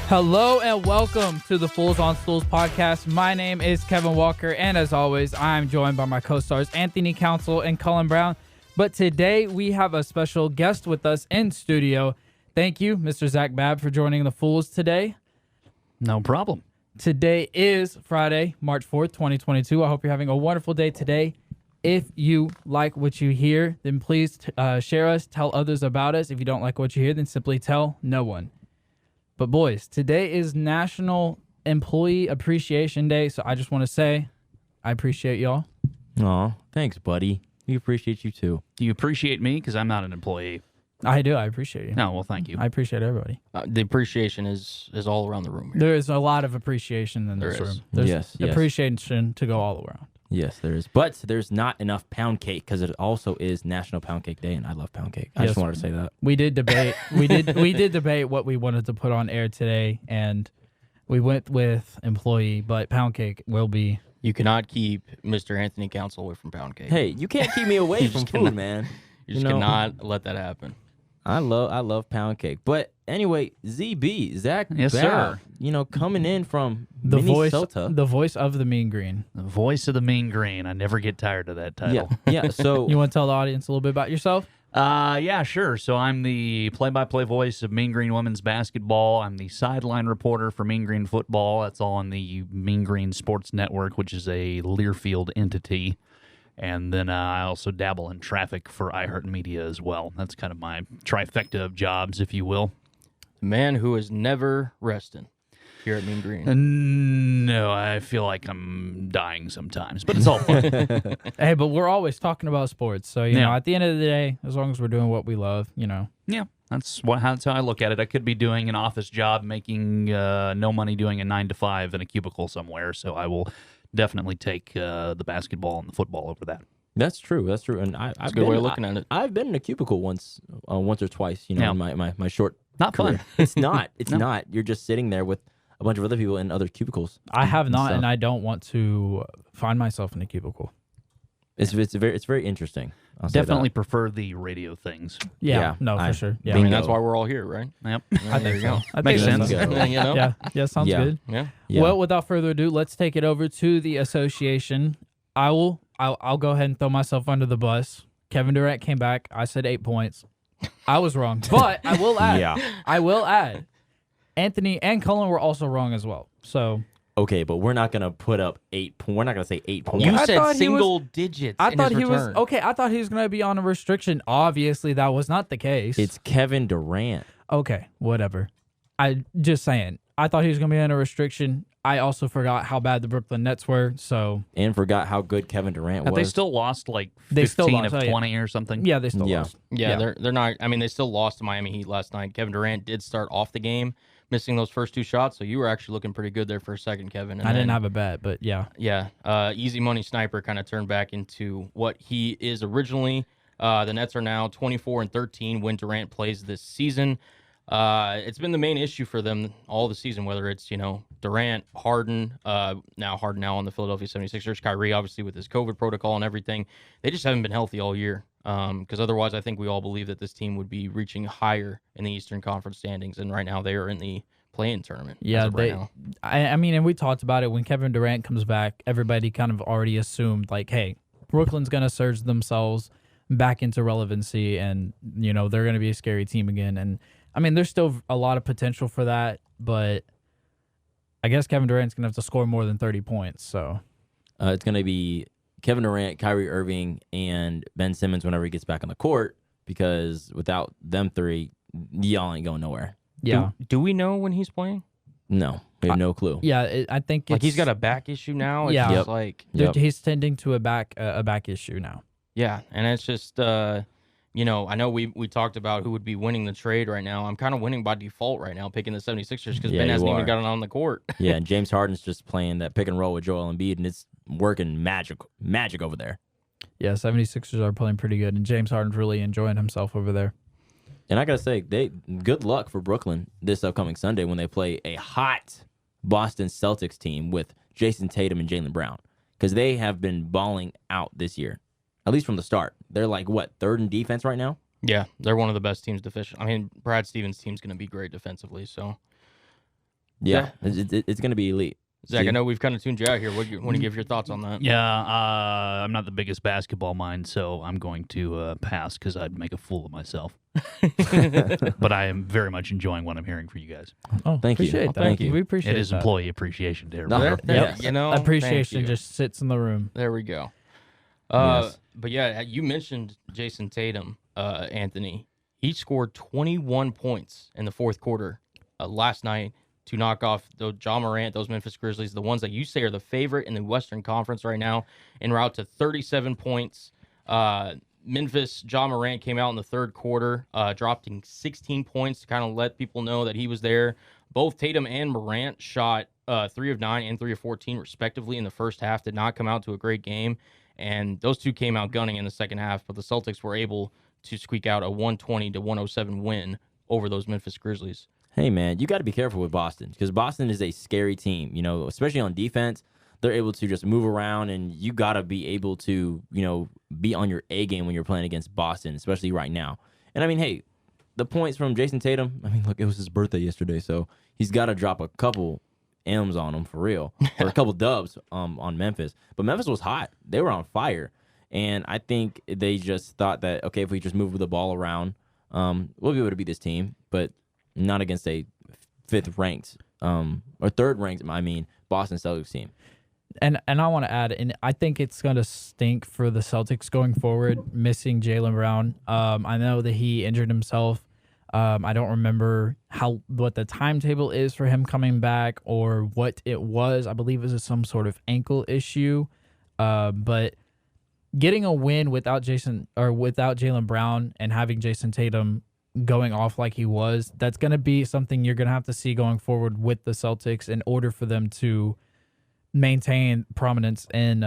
Hello and welcome to the Fools on Stools podcast. My name is Kevin Walker, and as always, I'm joined by my co-stars Anthony Council and Cullen Brown. But today we have a special guest with us in studio. Thank you, Mr. Zac Babb, for joining the Fools today. No problem. Today is Friday, March 4th, 2022. I hope you're having a wonderful day today. If you like what you hear, then please share us, tell others about us. If you don't like what you hear, then simply tell no one. But boys, today is National Employee Appreciation Day, so I just want to say I appreciate y'all. Aw, thanks, buddy. We appreciate you too. Do you appreciate me? Because I'm not an employee. I do. I appreciate you. No, well, thank you. I appreciate everybody. The appreciation is all around the room here. There is a lot of appreciation in this room. There's Yes. appreciation to go all around. Yes, there is. But there's not enough pound cake because it also is National Pound Cake Day, and I love pound cake. I just wanted to say that. We did debate. we did debate what we wanted to put on air today, and we went with employee, but pound cake will be. You cannot keep Mr. Anthony Council away from pound cake. Hey, you can't keep me away from food, man. You just cannot let that happen. I love pound cake. But anyway, ZB, Zac Yes, Babb, sir. Coming in from The Minnesota. voice of the Mean Green. The voice of the Mean Green. I never get tired of that title. Yeah. So You want to tell the audience a little bit about yourself? Yeah, sure. So I'm the play-by-play voice of Mean Green women's basketball. I'm the sideline reporter for Mean Green football. That's all on the Mean Green Sports Network, which is a Learfield entity. And then I also dabble in traffic for iHeartMedia as well. That's kind of my trifecta of jobs, if you will. The man who is never resting here at Mean Green. No, I feel like I'm dying sometimes, but it's all fun. Hey, but we're always talking about sports, so you Yeah. know, at the end of the day, as long as we're doing what we love, you know. Yeah, that's how I look at it. I could be doing an office job, making no money, doing a 9 to 5 in a cubicle somewhere. So I will definitely take the basketball and the football over that. that's true. And I've That's a good way of looking at it. I've been in a cubicle once or twice, Yeah. in my short Not career. fun. It's not. It's No. not. You're just sitting there with a bunch of other people in other cubicles. I have not, So, and I don't want to find myself in a cubicle. It's very interesting. I'll say that. Definitely prefer the radio things. Yeah, no, for sure. Yeah, I mean, Bingo. that's why we're all here, right? Yep. I think so. I Makes think sense. so. Bingo. You know? Yeah, sounds Yeah. good. Yeah. Yeah. Well, without further ado, let's take it over to the association. I'll go ahead and throw myself under the bus. Kevin Durant came back. I said 8 points. I was wrong, but I will add. Yeah. I will add. Anthony and Cullen were also wrong as well. So Okay, but we're not gonna put up 8 points. We're not gonna say 8 points. You I said thought he was- single digits. I in thought his he was return. okay. I thought he was going to be on a restriction. Obviously, that was not the case. It's Kevin Durant. Okay, whatever. I just saying. I thought he was going to be on a restriction. I also forgot how bad the Brooklyn Nets were. So And forgot how good Kevin Durant was. They still lost like They 15 still lost, of oh, yeah. 20 or something. yeah, they still Yeah. lost. Yeah, they're not. I mean, they still lost to Miami Heat last night. Kevin Durant did start off the game missing those first 2 shots, so you were actually looking pretty good there for a second, Kevin. And I didn't then- have a bet, but yeah. Yeah, easy money sniper kind of turned back into what he is originally. The Nets are now 24-13 when Durant plays this season. It's been the main issue for them all the season, whether it's, Durant, Harden, now on the Philadelphia 76ers, Kyrie, obviously with his COVID protocol and everything. They just haven't been healthy all year. Because otherwise, I think we all believe that this team would be reaching higher in the Eastern Conference standings, and right now they are in the play-in tournament. Yeah, as of right now. I mean, and we talked about it when Kevin Durant comes back. Everybody kind of already assumed, like, hey, Brooklyn's going to surge themselves back into relevancy, and, they're going to be a scary team again. And, I mean, there's still a lot of potential for that, but I guess Kevin Durant's going to have to score more than 30 points, so. It's gonna be Kevin Durant, Kyrie Irving, and Ben Simmons whenever he gets back on the court, because without them three, y'all ain't going nowhere. Yeah. Do we know when he's playing? No, we have no clue. Yeah, I think Like he's it's- got a back issue now. It's Yeah. just Yep. like Yep. He's tending to a back issue now. yeah, and it's just I know we talked about who would be winning the trade right now. I'm kind of winning by default right now, picking the 76ers because Yeah, Ben you hasn't are. even gotten on the court. Yeah, and James Harden's just playing that pick and roll with Joel Embiid, and it's working magic over there. Yeah, 76ers are playing pretty good, and James Harden's really enjoying himself over there. And I gotta say, good luck for Brooklyn this upcoming Sunday when they play a hot Boston Celtics team with Jason Tatum and Jaylen Brown, because they have been balling out this year, at least from the start. They're like third in defense right now. Yeah, they're one of the best teams defensive. I mean, Brad Stevens' team's going to be great defensively. So Yeah, it's going to be elite. Zach, See? I know we've kind of tuned you out here. What do you want to give your thoughts on that? Yeah, I'm not the biggest basketball mind, so I'm going to pass because I'd make a fool of myself. But I am very much enjoying what I'm hearing for you guys. Oh, Thank you. appreciate that. Thank you. We appreciate It is that. employee appreciation day. No, Remember? Yes. You know, thank Appreciation you. just sits in the room. There we go. Yes. But yeah, you mentioned Jason Tatum, Anthony. He scored 21 points in the fourth quarter last night to knock off the Ja Morant, those Memphis Grizzlies, the ones that you say are the favorite in the Western Conference right now, en route to 37 points. Memphis, Ja Morant came out in the third quarter, dropping 16 points to kind of let people know that he was there. Both Tatum and Morant shot 3 of 9 and 3 of 14, respectively, in the first half. Did not come out to a great game. And those two came out gunning in the second half, but the Celtics were able to squeak out a 120-107 win over those Memphis Grizzlies. Hey, man, you got to be careful with Boston because Boston is a scary team, especially on defense. They're able to just move around, and you got to be able to, be on your A game when you're playing against Boston, especially right now. And, I mean, hey, the points from Jason Tatum, look, it was his birthday yesterday, so he's got to drop a couple M's on him for real, or a couple dubs on Memphis. But Memphis was hot. They were on fire. And I think they just thought that, okay, if we just move the ball around, we'll be able to beat this team, but not against a fifth-ranked or third-ranked, Boston Celtics team. And I want to add, and I think it's going to stink for the Celtics going forward, missing Jaylen Brown. I know that he injured himself. I don't remember what the timetable is for him coming back or what it was. I believe it was some sort of ankle issue. But getting a win without Jaylen Brown and having Jason Tatum going off like he was, that's going to be something you're going to have to see going forward with the Celtics in order for them to maintain prominence in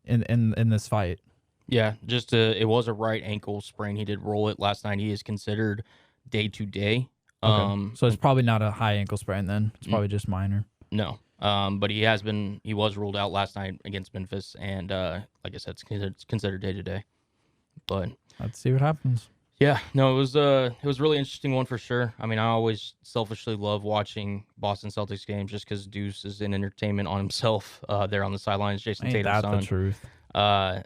this fight. Yeah, just it was a right ankle sprain. He did roll it last night. He is considered day to day. So it's probably not a high ankle sprain then. It's probably just minor. No. But he was ruled out last night against Memphis, and like I said, it's considered day to day. But let's see what happens. yeah, no, it was a really interesting one for sure. I always selfishly love watching Boston Celtics games just because Deuce is in entertainment on himself there on the sidelines. Jason Ain't Tatum's that son. the truth?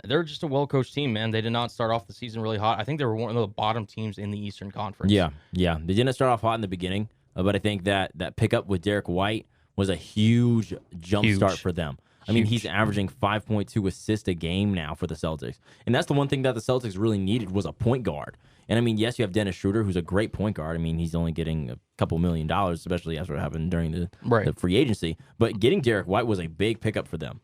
They're just a well-coached team, man. They did not start off the season really hot. I think they were one of the bottom teams in the Eastern Conference. Yeah. They didn't start off hot in the beginning, but I think that pickup with Derek White was a huge jump start for them. He's averaging 5.2 assists a game now for the Celtics. And that's the one thing that the Celtics really needed was a point guard. And, yes, you have Dennis Schroeder, who's a great point guard. He's only getting a couple $1 million, especially after what happened during the free agency. But getting Derek White was a big pickup for them.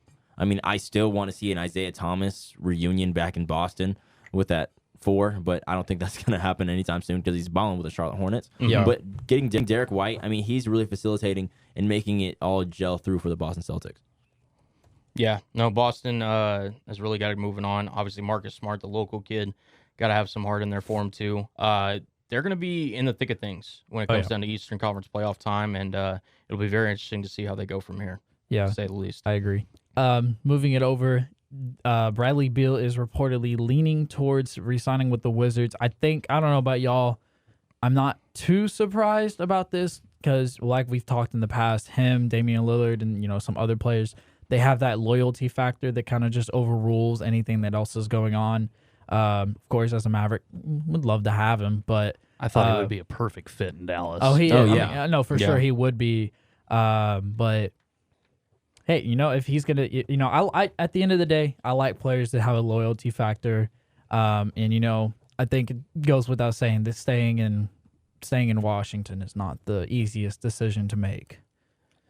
I still want to see an Isaiah Thomas reunion back in Boston with that 4, but I don't think that's going to happen anytime soon because he's balling with the Charlotte Hornets. Yeah. But getting Derek White, he's really facilitating and making it all gel through for the Boston Celtics. Yeah, no, Boston has really got it moving on. Obviously, Marcus Smart, the local kid, got to have some heart in there for him too. They're going to be in the thick of things when it comes down to Eastern Conference playoff time, and it'll be very interesting to see how they go from here. Yeah, to say the least. I agree. Moving it over, Bradley Beal is reportedly leaning towards re-signing with the Wizards. I don't know about y'all, I'm not too surprised about this because, like we've talked in the past, him, Damian Lillard, and some other players, they have that loyalty factor that kind of just overrules anything that else is going on. Of course, as a Maverick, would love to have him, but I thought he would be a perfect fit in Dallas. I know for sure he would be. But hey, if he's gonna, I at the end of the day, I like players that have a loyalty factor. And I think it goes without saying that staying in Washington is not the easiest decision to make.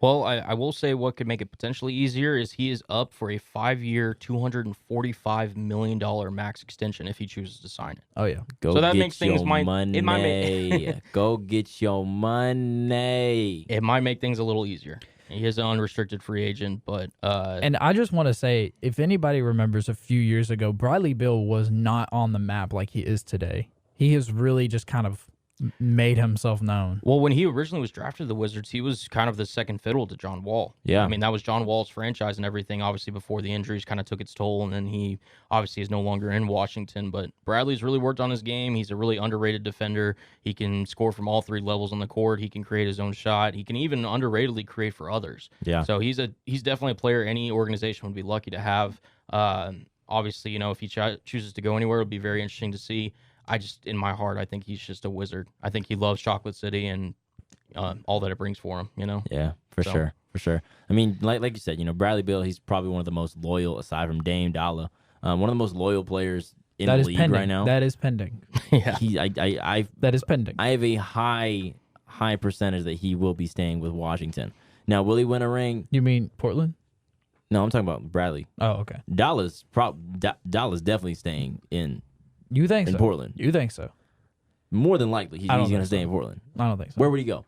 Well, I will say what could make it potentially easier is he is up for a 5-year, $245 million max extension if he chooses to sign it. Oh, yeah. Go so that get makes things your money. money. Go get your money. It might make things a little easier. He is an unrestricted free agent, but and I just want to say, if anybody remembers a few years ago, Bradley Beal was not on the map like he is today. He has really just kind of made himself known. Well, when he originally was drafted to the Wizards, he was kind of the second fiddle to John Wall. Yeah. I mean, that was John Wall's franchise and everything, obviously, before the injuries kind of took its toll, and then he obviously is no longer in Washington. But Bradley's really worked on his game. He's a really underrated defender. He can score from all three levels on the court. He can create his own shot. He can even underratedly create for others. Yeah. So he's definitely a player any organization would be lucky to have. Obviously, if he chooses to go anywhere, it'll be very interesting to see. In my heart, I think he's just a wizard. I think he loves Chocolate City and all that it brings for him, Yeah, for sure. I mean, like you said, Bradley Beal, he's probably one of the most loyal, aside from Dame Dalla, one of the most loyal players in That the is league pending. right now. That is pending. Yeah. That is pending. I have a high percentage that he will be staying with Washington. Now, will he win a ring? You mean Portland? No, I'm talking about Bradley. Oh, okay. Dalla's definitely staying in You think in so? Portland. You think so? More than likely, he's I don't going to think stay so. in Portland. I don't think so. Where would he go?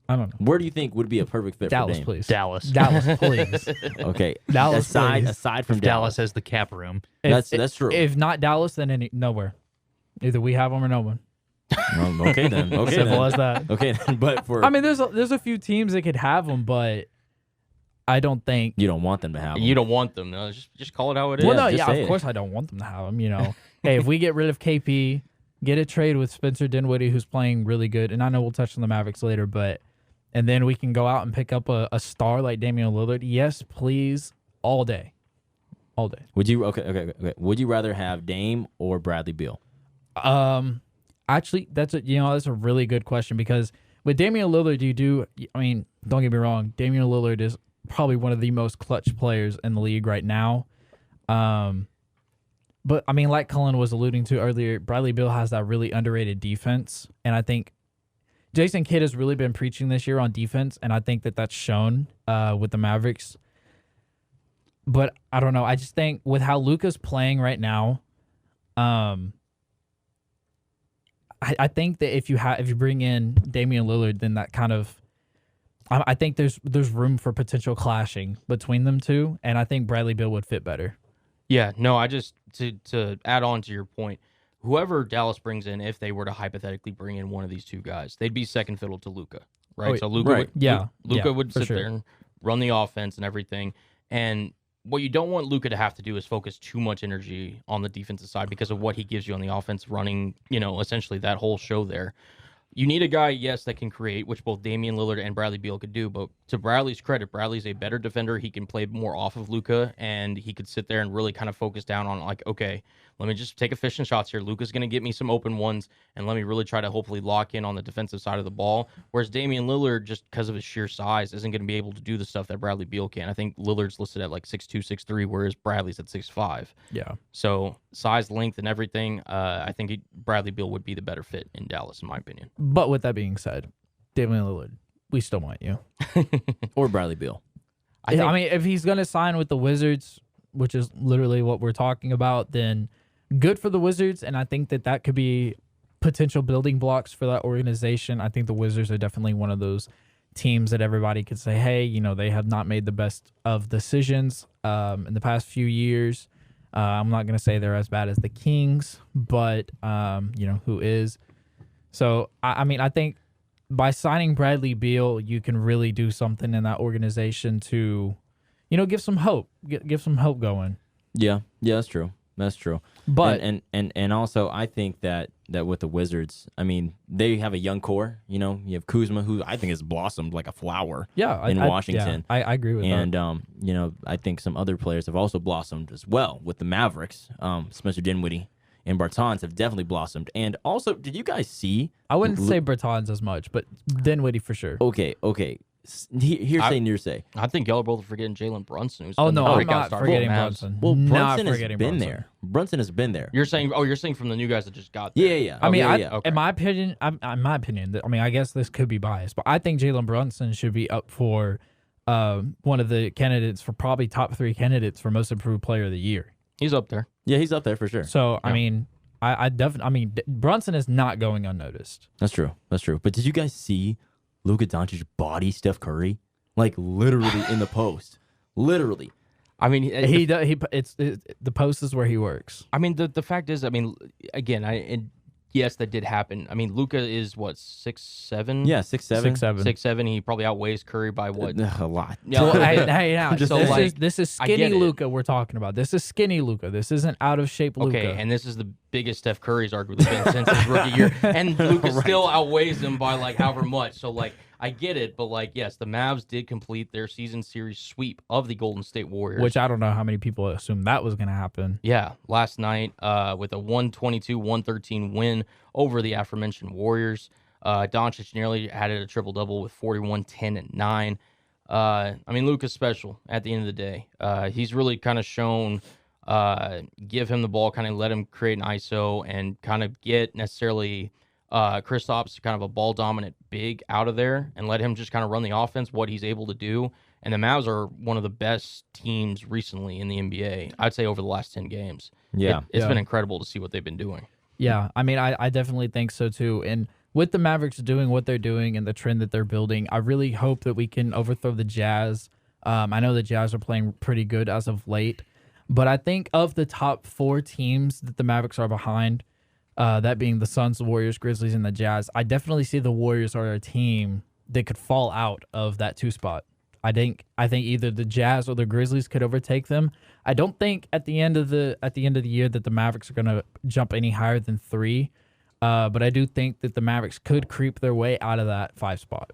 I don't know. Where do you think would be a perfect fit Dallas, for Dame? please. Dallas. Dallas, please. Okay. Dallas, please. aside from Dallas Dallas. has the cap room. That's true. If not Dallas, then nowhere. Either we have them or no one. Okay then. Okay Simple then. as that. Okay then. But for I mean, there's a few teams that could have them, but I don't think. you don't want them to have them. You don't want them. No, just call it how it is. Well, no, just yeah, say of it. course I don't want them to have them. Hey, if we get rid of KP, get a trade with Spencer Dinwiddie, who's playing really good, and I know we'll touch on the Mavericks later, and then we can go out and pick up a star like Damian Lillard. Yes, please, all day. Would you okay? Would you rather have Dame or Bradley Beal? Actually, that's a really good question because with Damian Lillard, I mean, don't get me wrong, Damian Lillard is probably one of the most clutch players in the league right now. But I mean, like Cullen was alluding to earlier, Bradley Beal has that really underrated defense, and I think Jason Kidd has really been preaching this year on defense, and I think that's shown with the Mavericks. But I don't know. I just think with how Luka's playing right now, I think that if you bring in Damian Lillard, then that kind of I think there's room for potential clashing between them two, and I think Bradley Beal would fit better. Yeah, no, I just to add on to your point, whoever Dallas brings in, if they were to hypothetically bring in one of these two guys, they'd be second fiddle to Luka, right? Oh, So Luka, right. Luka would for sit sure. there and run the offense and everything. And what you don't want Luka to have to do is focus too much energy on the defensive side because of what he gives you on the offense, running, essentially that whole show there. You need a guy, yes, that can create, which both Damian Lillard and Bradley Beal could do. But to Bradley's credit, Bradley's a better defender. He can play more off of Luka, and he could sit there and really kind of focus down on, like, okay, let me just take efficient shots here. Luka's going to get me some open ones, and let me really try to hopefully lock in on the defensive side of the ball. Whereas Damian Lillard, just because of his sheer size, isn't going to be able to do the stuff that Bradley Beal can. I think Lillard's listed at like 6'2", 6'3", whereas Bradley's at 6'5". Yeah. So size, length, and everything, I think Bradley Beal would be the better fit in Dallas, in my opinion. But with that being said, Damian Lillard, we still want you. Or Bradley Beal? I mean, if he's going to sign with the Wizards, which is literally what we're talking about, then good for the Wizards, and I think that could be potential building blocks for that organization. I think the Wizards are definitely one of those teams that everybody could say, hey, they have not made the best of decisions in the past few years. I'm not going to say they're as bad as the Kings, but, who is. So, I mean, I think by signing Bradley Beal, you can really do something in that organization to, give some hope, give some hope going. Yeah, that's true. That's true. But and also I think that with the Wizards, I mean, they have a young core. You have Kuzma, who I think has blossomed like a flower. yeah, in Washington. I agree with that. And I think some other players have also blossomed as well with the Mavericks. Spencer Dinwiddie and Bertans have definitely blossomed. And also, did you guys see? I wouldn't say Bertans as much, but Dinwiddie for sure. Okay. Hearsay, nearsay. I think y'all are both forgetting Jalen Brunson. Who's Oh been no, the I'm breakout not star for forgetting the Mavs. Brunson. Well, Not Brunson has forgetting been Brunson. there. Brunson has been there. You're saying from the new guys that just got there. Yeah. I mean, Okay. in my opinion, I guess this could be biased, but I think Jalen Brunson should be up for one of the candidates for probably top 3 candidates for most improved player of the year. He's up there. Yeah, he's up there for sure. So I mean, Brunson is not going unnoticed. That's true. But did you guys see Luka Doncic body Steph Curry? Like literally in the post. Literally. I mean, The post is where he works. I mean, the fact is, I mean, again, yes, that did happen. I mean, Luka is what 6'7"? Yeah, 6'7". 6'7". 6'7". He probably outweighs Curry by what? A lot. Yeah, Well, hey, now, Just this, like, is, this is I get skinny it. Luka we're talking about. This is skinny Luka. This isn't out of shape Luka. Okay, and this is the biggest Steph Curry's arguably been since his rookie year, and Luka still outweighs him by like however much. So like, I get it, but like, yes, the Mavs did complete their season series sweep of the Golden State Warriors. Which I don't know how many people assumed that was going to happen. Yeah, last night with a 122-113 win over the aforementioned Warriors. Doncic nearly had a triple-double with 41, 10, and 9. I mean, Luka's special at the end of the day. He's really kind of shown give him the ball, kind of let him create an ISO and kind of get necessarily Kristaps kind of a ball-dominant big out of there and let him just kind of run the offense, what he's able to do. And the Mavs are one of the best teams recently in the NBA, I'd say over the last 10 games. Yeah. It's been incredible to see what they've been doing. Yeah, I mean, I definitely think so too. And with the Mavericks doing what they're doing and the trend that they're building, I really hope that we can overthrow the Jazz. I know the Jazz are playing pretty good as of late, but I think of the top 4 teams that the Mavericks are behind, that being the Suns, the Warriors, Grizzlies, and the Jazz, I definitely see the Warriors are a team that could fall out of that 2 spot. I think either the Jazz or the Grizzlies could overtake them. I don't think at the end of the year that the Mavericks are going to jump any higher than 3, but I do think that the Mavericks could creep their way out of that 5 spot.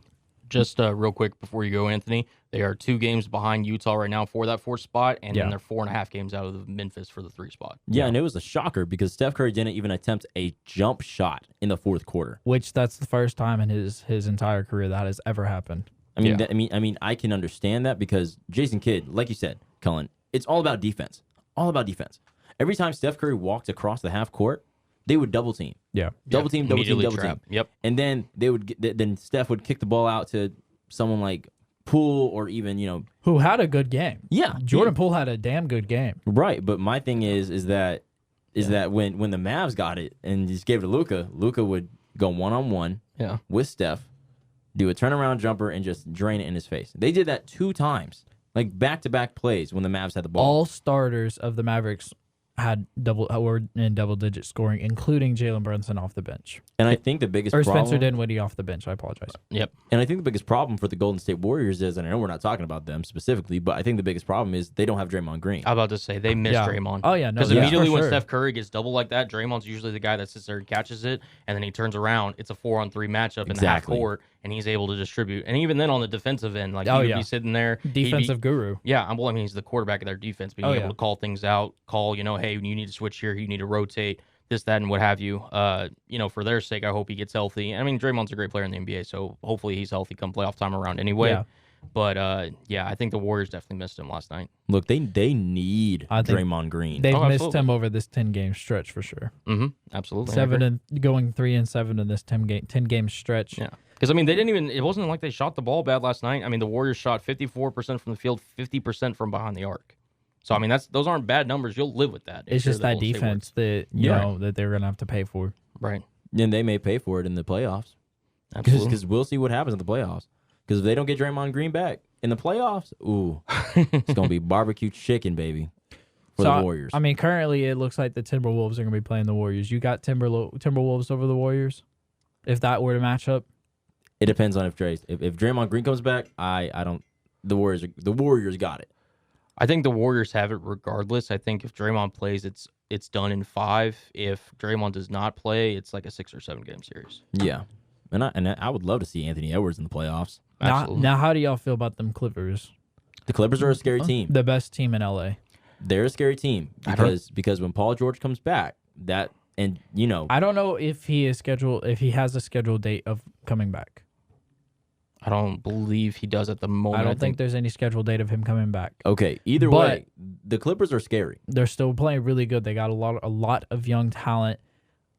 Just real quick before you go, Anthony, they are 2 games behind Utah right now for that 4th spot, and then they're 4.5 games out of Memphis for the 3 spot. Yeah, and it was a shocker because Steph Curry didn't even attempt a jump shot in the 4th quarter. Which that's the first time in his entire career that has ever happened. I mean, Yeah. I can understand that because Jason Kidd, like you said, Cullen, it's all about defense. All about defense. Every time Steph Curry walked across the half court, they would double team. Yeah. Double team, Immediately double trap. team. Yep. And then then Steph would kick the ball out to someone like Poole or even, Who had a good game. yeah, Jordan Poole had a damn good game. right. But my thing is that when the Mavs got it and just gave it to Luka would go 1-on-1 Yeah. with Steph, do a turnaround jumper, and just drain it in his face. They did that 2 times, like back-to-back plays when the Mavs had the ball. All starters of the Mavericks were in double-digit scoring, including Jalen Brunson off the bench. And I think the biggest Or problem, Spencer Dinwiddie off the bench. I apologize. Yep. and I think the biggest problem for the Golden State Warriors is, and I know we're not talking about them specifically, but I think the biggest problem is they don't have Draymond Green. I was about to say, they missed Yeah. Draymond. Oh, yeah. No, Because yeah, immediately for when sure. Steph Curry gets double like that, Draymond's usually the guy that sits there and catches it, and then he turns around. It's a 4-on-3 matchup in the half Exactly. court, and he's able to distribute. And even then on the defensive end, like Oh, he would yeah. be sitting there. he'd be- Defensive guru. Yeah, well, I mean, he's the quarterback of their defense, being Oh, able yeah. to call things out, hey, you need to switch here, you need to rotate, this, that, and what have you. For their sake, I hope he gets healthy. I mean, Draymond's a great player in the NBA, so hopefully he's healthy come playoff time around anyway. Yeah. But, I think the Warriors definitely missed him last night. Look, they need I think Draymond Green. They've Oh, missed absolutely. him over this 10-game stretch for sure. Mm-hmm. Absolutely. 3-7 in this 10-game stretch. Yeah. Because, I mean, it wasn't like they shot the ball bad last night. I mean, the Warriors shot 54% from the field, 50% from behind the arc. So, I mean, those aren't bad numbers. You'll live with that. It's if you're just the that Golden State defense that that they're gonna have to pay for. Warriors. Right. And they may pay for it in the playoffs. Absolutely. Because we'll see what happens in the playoffs. Because if they don't get Draymond Green back in the playoffs, ooh, it's going to be barbecue chicken, baby, for the Warriors. I mean, currently it looks like the Timberwolves are gonna be playing the Warriors. You got Timberwolves over the Warriors, if that were to match up. It depends on if Draymond Green comes back. I don't. The Warriors got it. I think the Warriors have it regardless. I think if Draymond plays, it's done in 5. If Draymond does not play, it's like a 6 or 7 game series. Yeah, and I would love to see Anthony Edwards in the playoffs. Absolutely. Now, how do y'all feel about them Clippers? The Clippers are a scary team. The best team in LA. They're a scary team because when Paul George comes back, I don't know if he has a scheduled date of coming back. I don't believe he does at the moment. I don't think there's any scheduled date of him coming back. Okay, either But- way, the Clippers are scary. They're still playing really good. They got a lot of young talent,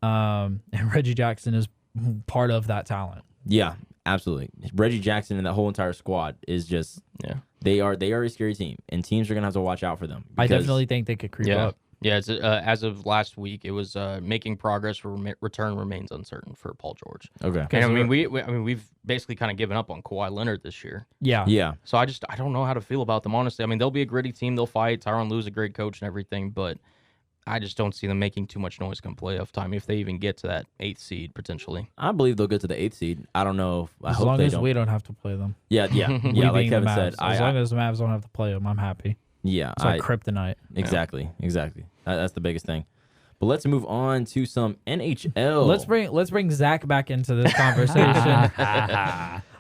and Reggie Jackson is part of that talent. Yeah, absolutely. Reggie Jackson and that whole entire squad is just they are a scary team, and teams are gonna have to watch out for them. I because- definitely think they could creep Yeah. up. Yeah, it's, as of last week, it was making progress. Return remains uncertain for Paul George. Okay. And I mean, we've basically kind of given up on Kawhi Leonard this year. Yeah. Yeah. So I don't know how to feel about them, honestly. I mean, they'll be a gritty team. They'll fight. Tyronn Lue's a great coach and everything, but I just don't see them making too much noise come playoff time if they even get to that 8th seed potentially. I believe they'll get to the 8th seed. I don't know. I As hope long they as don't. we don't have to play them. Yeah. We Like being the Kevin Mavs. said, As long as the Mavs don't have to play them, I'm happy. yeah, It's like kryptonite. exactly. That's the biggest thing. But let's move on to some NHL. Let's bring Zach back into this conversation.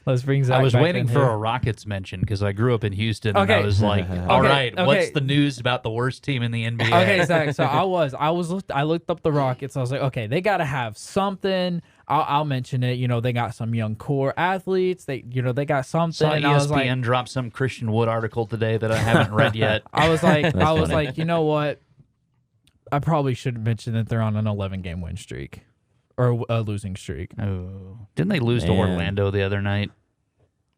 Let's bring Zach. I was back waiting in for here. a Rockets mention because I grew up in Houston, and Okay. I was like, "All right, okay. what's the news about the worst team in the NBA?" Okay, Zach. So I looked up the Rockets. I was like, okay, they got to have something. I'll mention it. You know, they got some young core athletes. They got something. Saw and I was ESPN like, drop some Christian Wood article today that I haven't read yet. I was like, funny. you know what? I probably should mention that they're on an 11-game win streak or a losing streak. Oh, didn't they lose to Man. Orlando the other night?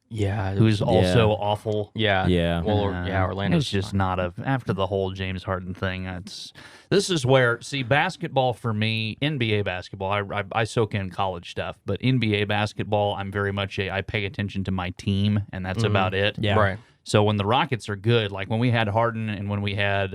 Yeah. Who's also awful. Yeah. Yeah. Well, Orlando's It's just not after the whole James Harden thing. This is where basketball for me, NBA basketball. I soak in college stuff, but NBA basketball, I'm very much I pay attention to my team, and that's about it. Yeah. Right. So when the Rockets are good, like when we had Harden and when we had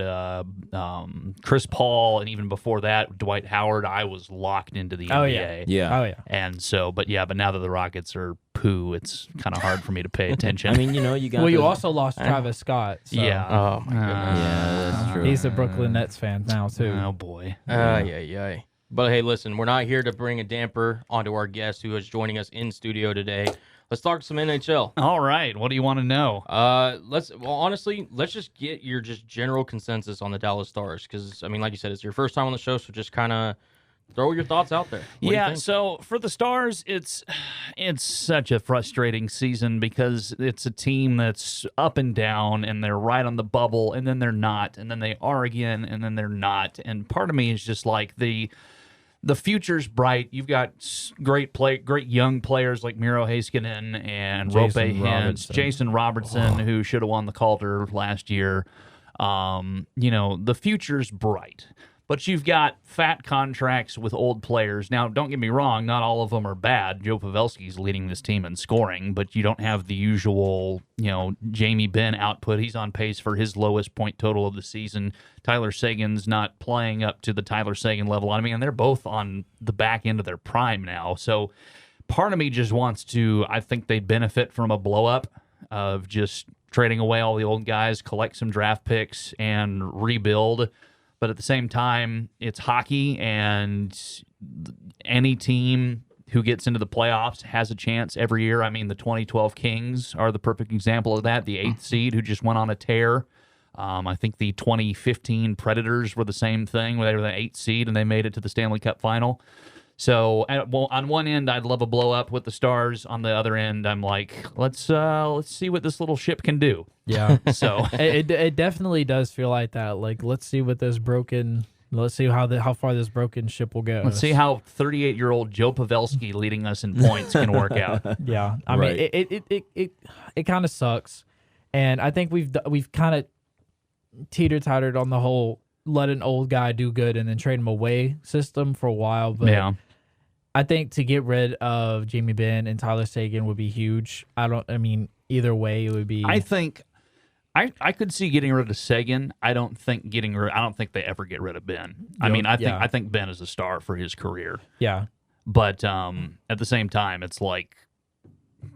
Chris Paul, and even before that Dwight Howard, I was locked into the NBA. Yeah. Oh yeah. And so, but now that the Rockets are poo, it's kind of hard for me to pay attention. I mean, you got. Well, you those- also lost Travis Scott. So yeah. Oh my goodness. Yeah, that's true. He's a Brooklyn Nets fan now too. Oh boy. Yeah. But hey, listen, we're not here to bring a damper onto our guest who is joining us in studio today. Let's talk some NHL. All right. What do you want to know? Honestly, let's just get your general consensus on the Dallas Stars because I mean, like you said, it's your first time on the show, so just kind of throw your thoughts out there. What do you think? So for the Stars, it's such a frustrating season because it's a team that's up and down, and they're right on the bubble, and then they're not, and then they are again, and then they're not. And part of me is just like the future's bright. You've got great young players like Miro Heiskanen and Jason Roope Hintz, Jason Robertson, who should have won the Calder last year. The future's bright. But you've got fat contracts with old players. Now, don't get me wrong, not all of them are bad. Joe Pavelski's leading this team in scoring, but you don't have the usual, Jamie Benn output. He's on pace for his lowest point total of the season. Tyler Seguin's not playing up to the Tyler Seguin level. I mean, they're both on the back end of their prime now. So part of me just wants to, I think they'd benefit from a blow-up of just trading away all the old guys, collect some draft picks, and rebuild. But at the same time, it's hockey, and any team who gets into the playoffs has a chance every year. I mean, the 2012 Kings are the perfect example of that, the 8th seed who just went on a tear. I think the 2015 Predators were the same thing, where they were the 8th seed, and they made it to the Stanley Cup final. So, on one end, I'd love a blow up with the Stars. On the other end, I'm like, let's see what this little ship can do. Yeah. So it definitely does feel like that. Like, let's see how far this broken ship will go. let's see how 38-year-old Joe Pavelski leading us in points can work out. Yeah, I Right. mean, it kind of sucks, and I think we've kind of teeter-tottered on the whole let an old guy do good and then trade him away system for a while. But Yeah. I think to get rid of Jamie Benn and Tyler Seguin would be huge. I mean, either way, it would be. I think I could see getting rid of Seguin. I don't think they ever get rid of Ben. I mean, I think Ben is a star for his career. Yeah. But at the same time, it's like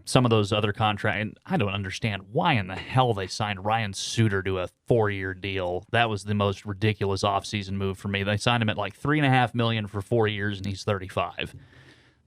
some of those other contracts, and I don't understand why in the hell they signed Ryan Suter to a 4-year deal. That was the most ridiculous offseason move for me. They signed him at like $3.5 million for 4 years, and he's 35.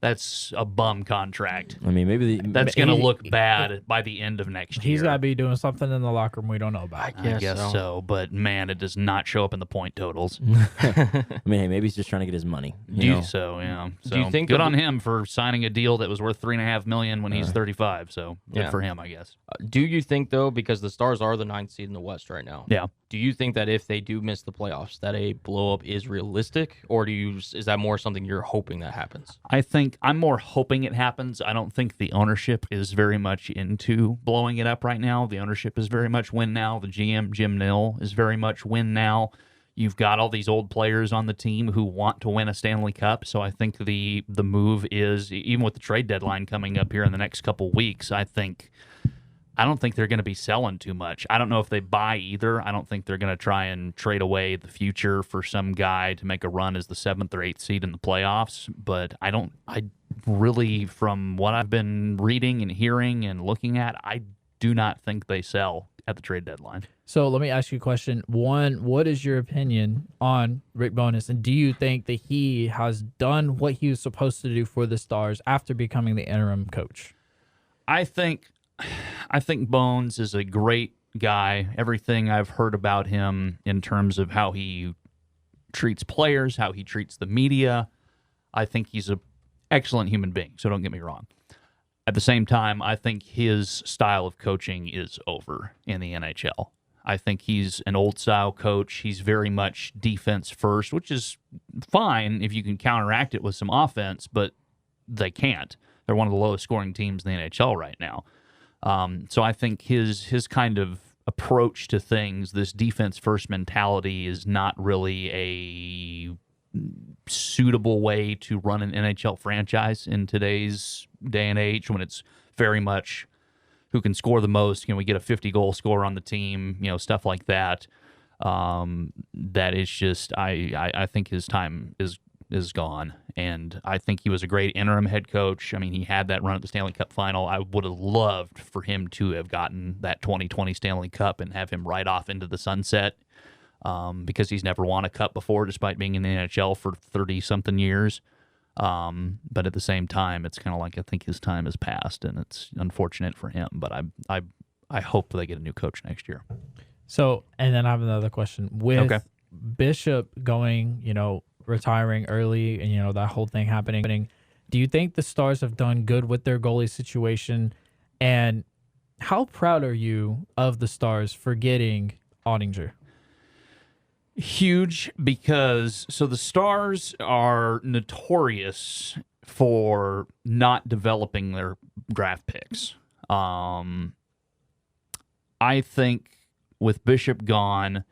That's a bum contract. I mean, maybe That's going to look bad by the end of next year. He's got to be doing something in the locker room we don't know about. I guess so, but man, it does not show up in the point totals. I mean, hey, maybe he's just trying to get his money. So yeah. So Do you think good that on him for signing a deal that was worth $3.5 million when he's 35? So good Yeah. for him, I guess. Do you think, though, because the Stars are the 9th seed in the West right now, Yeah. do you think that if they do miss the playoffs, that a blow-up is realistic, or is that more something you're hoping that happens? I think I'm more hoping it happens. I don't think the ownership is very much into blowing it up right now. The ownership is very much win now. The GM, Jim Nill, is very much win now. You've got all these old players on the team who want to win a Stanley Cup. So I think the move is, even with the trade deadline coming up here in the next couple weeks, I think I don't think they're going to be selling too much. I don't know if they buy either. I don't think they're going to try and trade away the future for some guy to make a run as the 7th or 8th seed in the playoffs. But I really, from what I've been reading and hearing and looking at, I do not think they sell at the trade deadline. So let me ask you a question. One, what is your opinion on Rick Bowness, and do you think that he has done what he was supposed to do for the Stars after becoming the interim coach? I think Bones is a great guy. Everything I've heard about him in terms of how he treats players, how he treats the media, I think he's an excellent human being, so don't get me wrong. At the same time, I think his style of coaching is over in the NHL. I think he's an old-style coach. He's very much defense first, which is fine if you can counteract it with some offense, but they can't. They're one of the lowest-scoring teams in the NHL right now. So I think his kind of approach to things, this defense-first mentality, is not really a suitable way to run an NHL franchise in today's day and age, when it's very much who can score the most. Can we get a 50-goal scorer on the team? Stuff like that. That is just, I think his time is gone. And I think he was a great interim head coach. I mean, he had that run at the Stanley Cup final. I would have loved for him to have gotten that 2020 Stanley Cup and have him ride off into the sunset, because he's never won a cup before, despite being in the NHL for 30-something years. But at the same time, it's kind of like I think his time has passed, and it's unfortunate for him. But I hope they get a new coach next year. So, and then I have another question. With Bishop going, retiring early, and that whole thing happening, do you think the Stars have done good with their goalie situation? And how proud are you of the Stars for getting Ottinger? Huge, because the Stars are notorious for not developing their draft picks. I think with Bishop gone,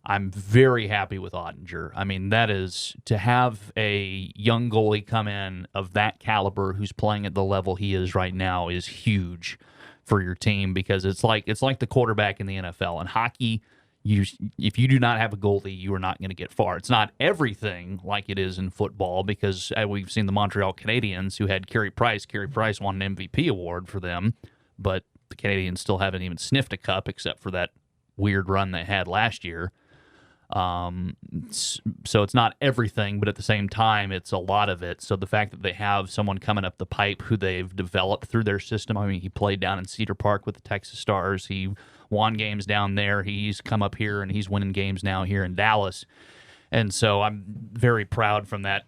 I'm very happy with Ottinger. I mean, that is, to have a young goalie come in of that caliber who's playing at the level he is right now is huge for your team, because it's like the quarterback in the NFL. In hockey, if you do not have a goalie, you are not going to get far. It's not everything like it is in football, because we've seen the Montreal Canadiens, who had Carey Price. Carey Price won an MVP award for them, but the Canadiens still haven't even sniffed a cup except for that weird run they had last year. So it's not everything, but at the same time, it's a lot of it. So the fact that they have someone coming up the pipe who they've developed through their system. I mean, he played down in Cedar Park with the Texas Stars. He won games down there. He's come up here and he's winning games now here in Dallas. And so I'm very proud from that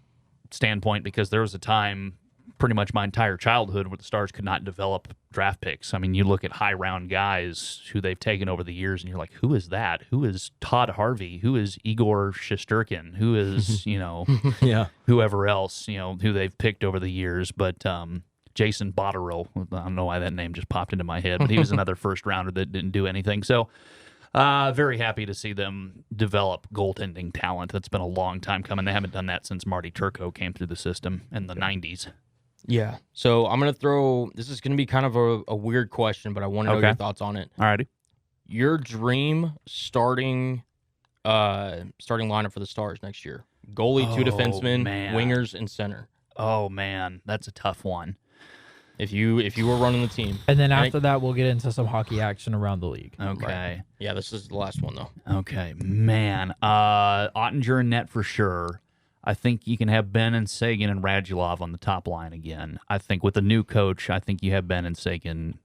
standpoint, because there was a time, pretty much my entire childhood, where the Stars could not develop draft picks. I mean, you look at high round guys who they've taken over the years, and you're like, who is that? Who is Todd Harvey? Who is Igor Shesterkin? Who is, whoever else, who they've picked over the years. But Jason Botterill, I don't know why that name just popped into my head, but he was another first rounder that didn't do anything. So very happy to see them develop goaltending talent. That's been a long time coming. They haven't done that since Marty Turco came through the system in the 90s. Yeah. So I'm going to throw, this is going to be kind of a weird question, but I want to know your thoughts on it. All righty. Your dream starting lineup for the Stars next year. Goalie, 2 defensemen, wingers, and center. Oh, man. That's a tough one. If you were running the team. And then after that, we'll get into some hockey action around the league. Okay. Right. Yeah, this is the last one, though. Okay. Man. Ottinger in net for sure. I think you can have Ben and Sagan and Radulov on the top line again. I think with a new coach, I think you have Ben and Sagan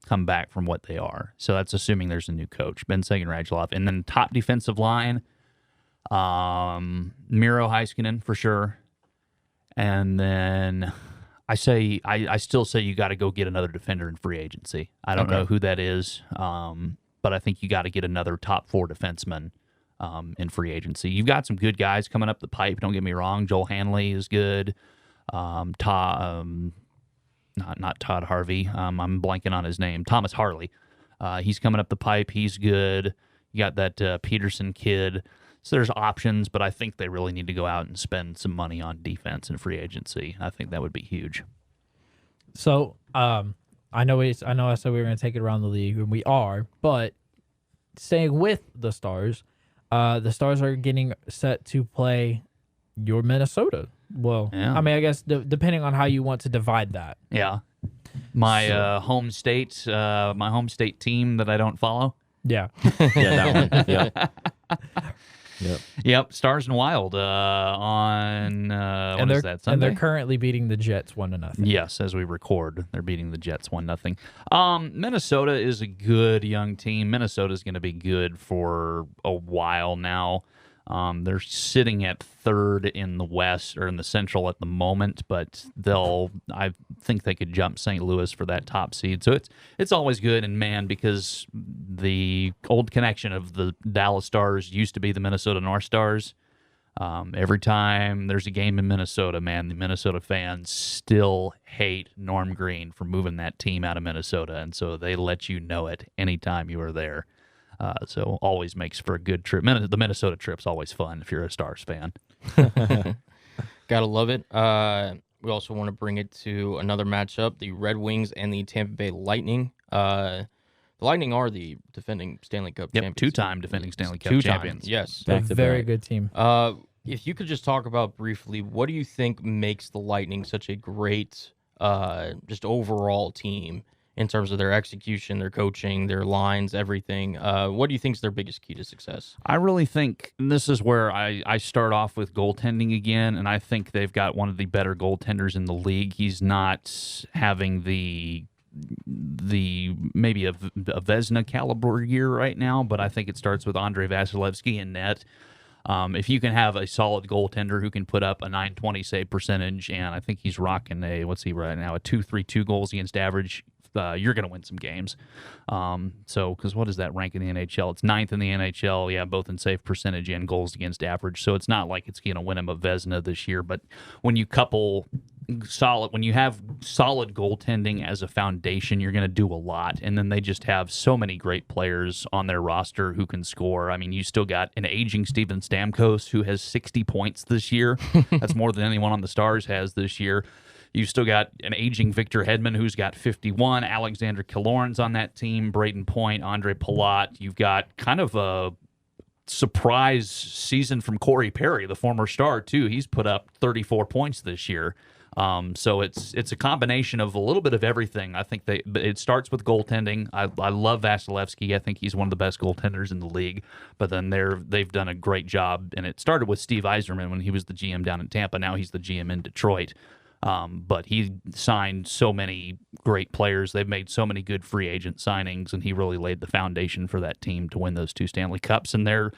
come back from what they are. So that's assuming there's a new coach. Ben, Sagan, Radulov. And then top defensive line, Miro Heiskanen for sure. And then I still say you got to go get another defender in free agency. I don't know who that is, but I think you got to get another top 4 defenseman in free agency. You've got some good guys coming up the pipe, don't get me wrong. Joel Hanley is good. Not Todd Harvey. I'm blanking on his name. Thomas Harley. He's coming up the pipe. He's good. You got that Peterson kid. So there's options, but I think they really need to go out and spend some money on defense and free agency. I think that would be huge. So I know I said we were going to take it around the league, and we are, but staying with the Stars are getting set to play your Minnesota. Well, Yeah. I mean, I guess depending on how you want to divide that. Yeah. My home state team that I don't follow. Yeah. Yeah, that one. Yep. Yep, Stars and Wild on when is that, And Sunday? they're currently beating the Jets 1-0. Yes, as we record, they're beating the Jets 1-0. Minnesota is a good young team. Minnesota's going to be good for a while now. They're sitting at third in the West or in the Central at the moment, but I think they could jump St. Louis for that top seed. So it's always good, and man, because the old connection of the Dallas Stars used to be the Minnesota North Stars. Every time there's a game in Minnesota, man, the Minnesota fans still hate Norm Green for moving that team out of Minnesota, and so they let you know it anytime you are there. So always makes for a good trip. The Minnesota trip's always fun if you're a Stars fan. Gotta love it. We also want to bring it to another matchup: the Red Wings and the Tampa Bay Lightning. The Lightning are the defending Stanley Cup champions. Two-time defending Stanley Cup Two champions. times, yes. A Back to very back. good team. If you could just talk about briefly, what do you think makes the Lightning such a great, just overall team in terms of their execution, their coaching, their lines, everything? What do you think is their biggest key to success? I really think, and this is where I start off with goaltending again, and I think they've got one of the better goaltenders in the league. He's not having the maybe a Vezina caliber year right now, but I think it starts with Andrei Vasilevsky in net. If you can have a solid goaltender who can put up a .920 save percentage, and I think he's rocking a 2.32 goals against average, you're going to win some games. Because what does that rank in the NHL? It's 9th in the NHL, yeah, both in save percentage and goals against average. So it's not like it's going to win him a Vezina this year. But when you have solid goaltending as a foundation, you're going to do a lot. And then they just have so many great players on their roster who can score. I mean, you still got an aging Steven Stamkos who has 60 points this year. That's more than anyone on the Stars has this year. You've still got an aging Victor Hedman who's got 51. Alexander Killorn's on that team. Braden Point, Andre Palat. You've got kind of a surprise season from Corey Perry, the former Star, too. He's put up 34 points this year. So it's a combination of a little bit of everything. I think it starts with goaltending. I love Vasilevsky. I think he's one of the best goaltenders in the league. But then they've done a great job, and it started with Steve Yzerman when he was the GM down in Tampa. Now he's the GM in Detroit. But he signed so many great players. They've made so many good free agent signings, and he really laid the foundation for that team to win those 2 Stanley Cups. And they're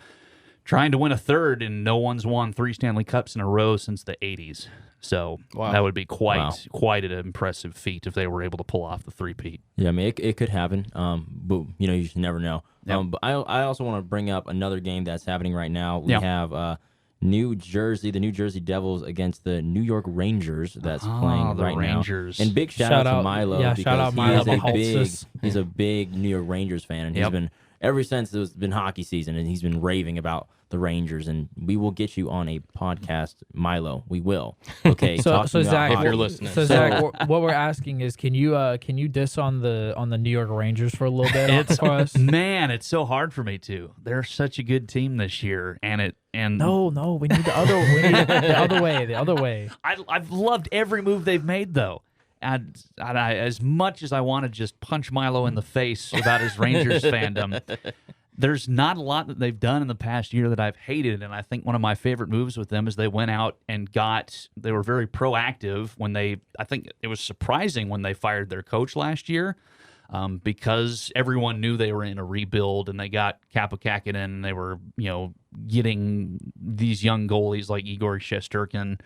trying to win a third, and no one's won 3 Stanley Cups in a row since the 80s. So that would be quite an impressive feat if they were able to pull off the three-peat. Yeah, I mean, it could happen, but, you should never know. Yep. But I also want to bring up another game that's happening right now. We have the New Jersey Devils against the New York Rangers that's playing the right Rangers. now. And big shout out to Milo. Yeah, because shout out Milo. he's a big New York Rangers fan, and he's been, ever since it's been hockey season, and he's been raving about the Rangers, and we will get you on a podcast, Milo. We will. Okay. So Zach, if you're listening. So Zach, what we're asking is, can you diss on the New York Rangers for a little bit for us? Man, it's so hard for me to. They're such a good team this year, No, we need the other way. I've loved every move they've made, though. And I, as much as I want to just punch Milo in the face about his Rangers fandom, there's not a lot that they've done in the past year that I've hated. And I think one of my favorite moves with them is they went out and they were very proactive I think it was surprising when they fired their coach last year, because everyone knew they were in a rebuild, and they got Kapokakinen, and they were, getting these young goalies like Igor Shesterkin,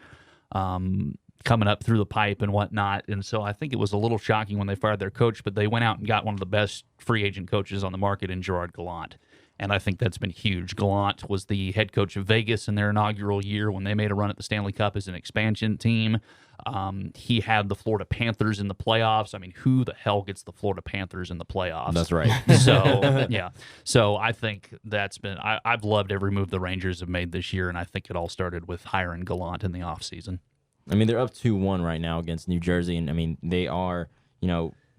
coming up through the pipe and whatnot. And so I think it was a little shocking when they fired their coach, but they went out and got one of the best free agent coaches on the market in Gerard Gallant. And I think that's been huge. Gallant was the head coach of Vegas in their inaugural year when they made a run at the Stanley Cup as an expansion team. He had the Florida Panthers in the playoffs. I mean, who the hell gets the Florida Panthers in the playoffs? That's right. So, yeah. So I think that's been, I've loved every move the Rangers have made this year, and I think it all started with hiring Gallant in the offseason. I mean, they're up 2-1 right now against New Jersey, and I mean, they are,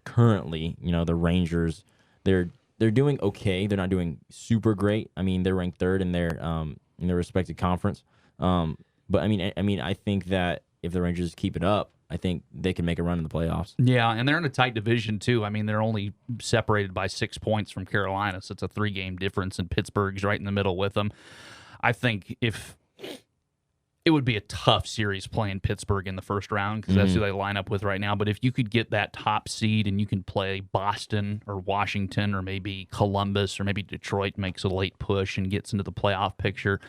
currently, the Rangers, they're doing okay. They're not doing super great. I mean, they're ranked third in their respective conference. But I think that if the Rangers keep it up, I think they can make a run in the playoffs. Yeah, and they're in a tight division, too. I mean, they're only separated by 6 points from Carolina, so it's a 3-game difference, and Pittsburgh's right in the middle with them. I think if it would be a tough series playing Pittsburgh in the first round because that's who they line up with right now. But if you could get that top seed and you can play Boston or Washington or maybe Columbus or maybe Detroit makes a late push and gets into the playoff picture.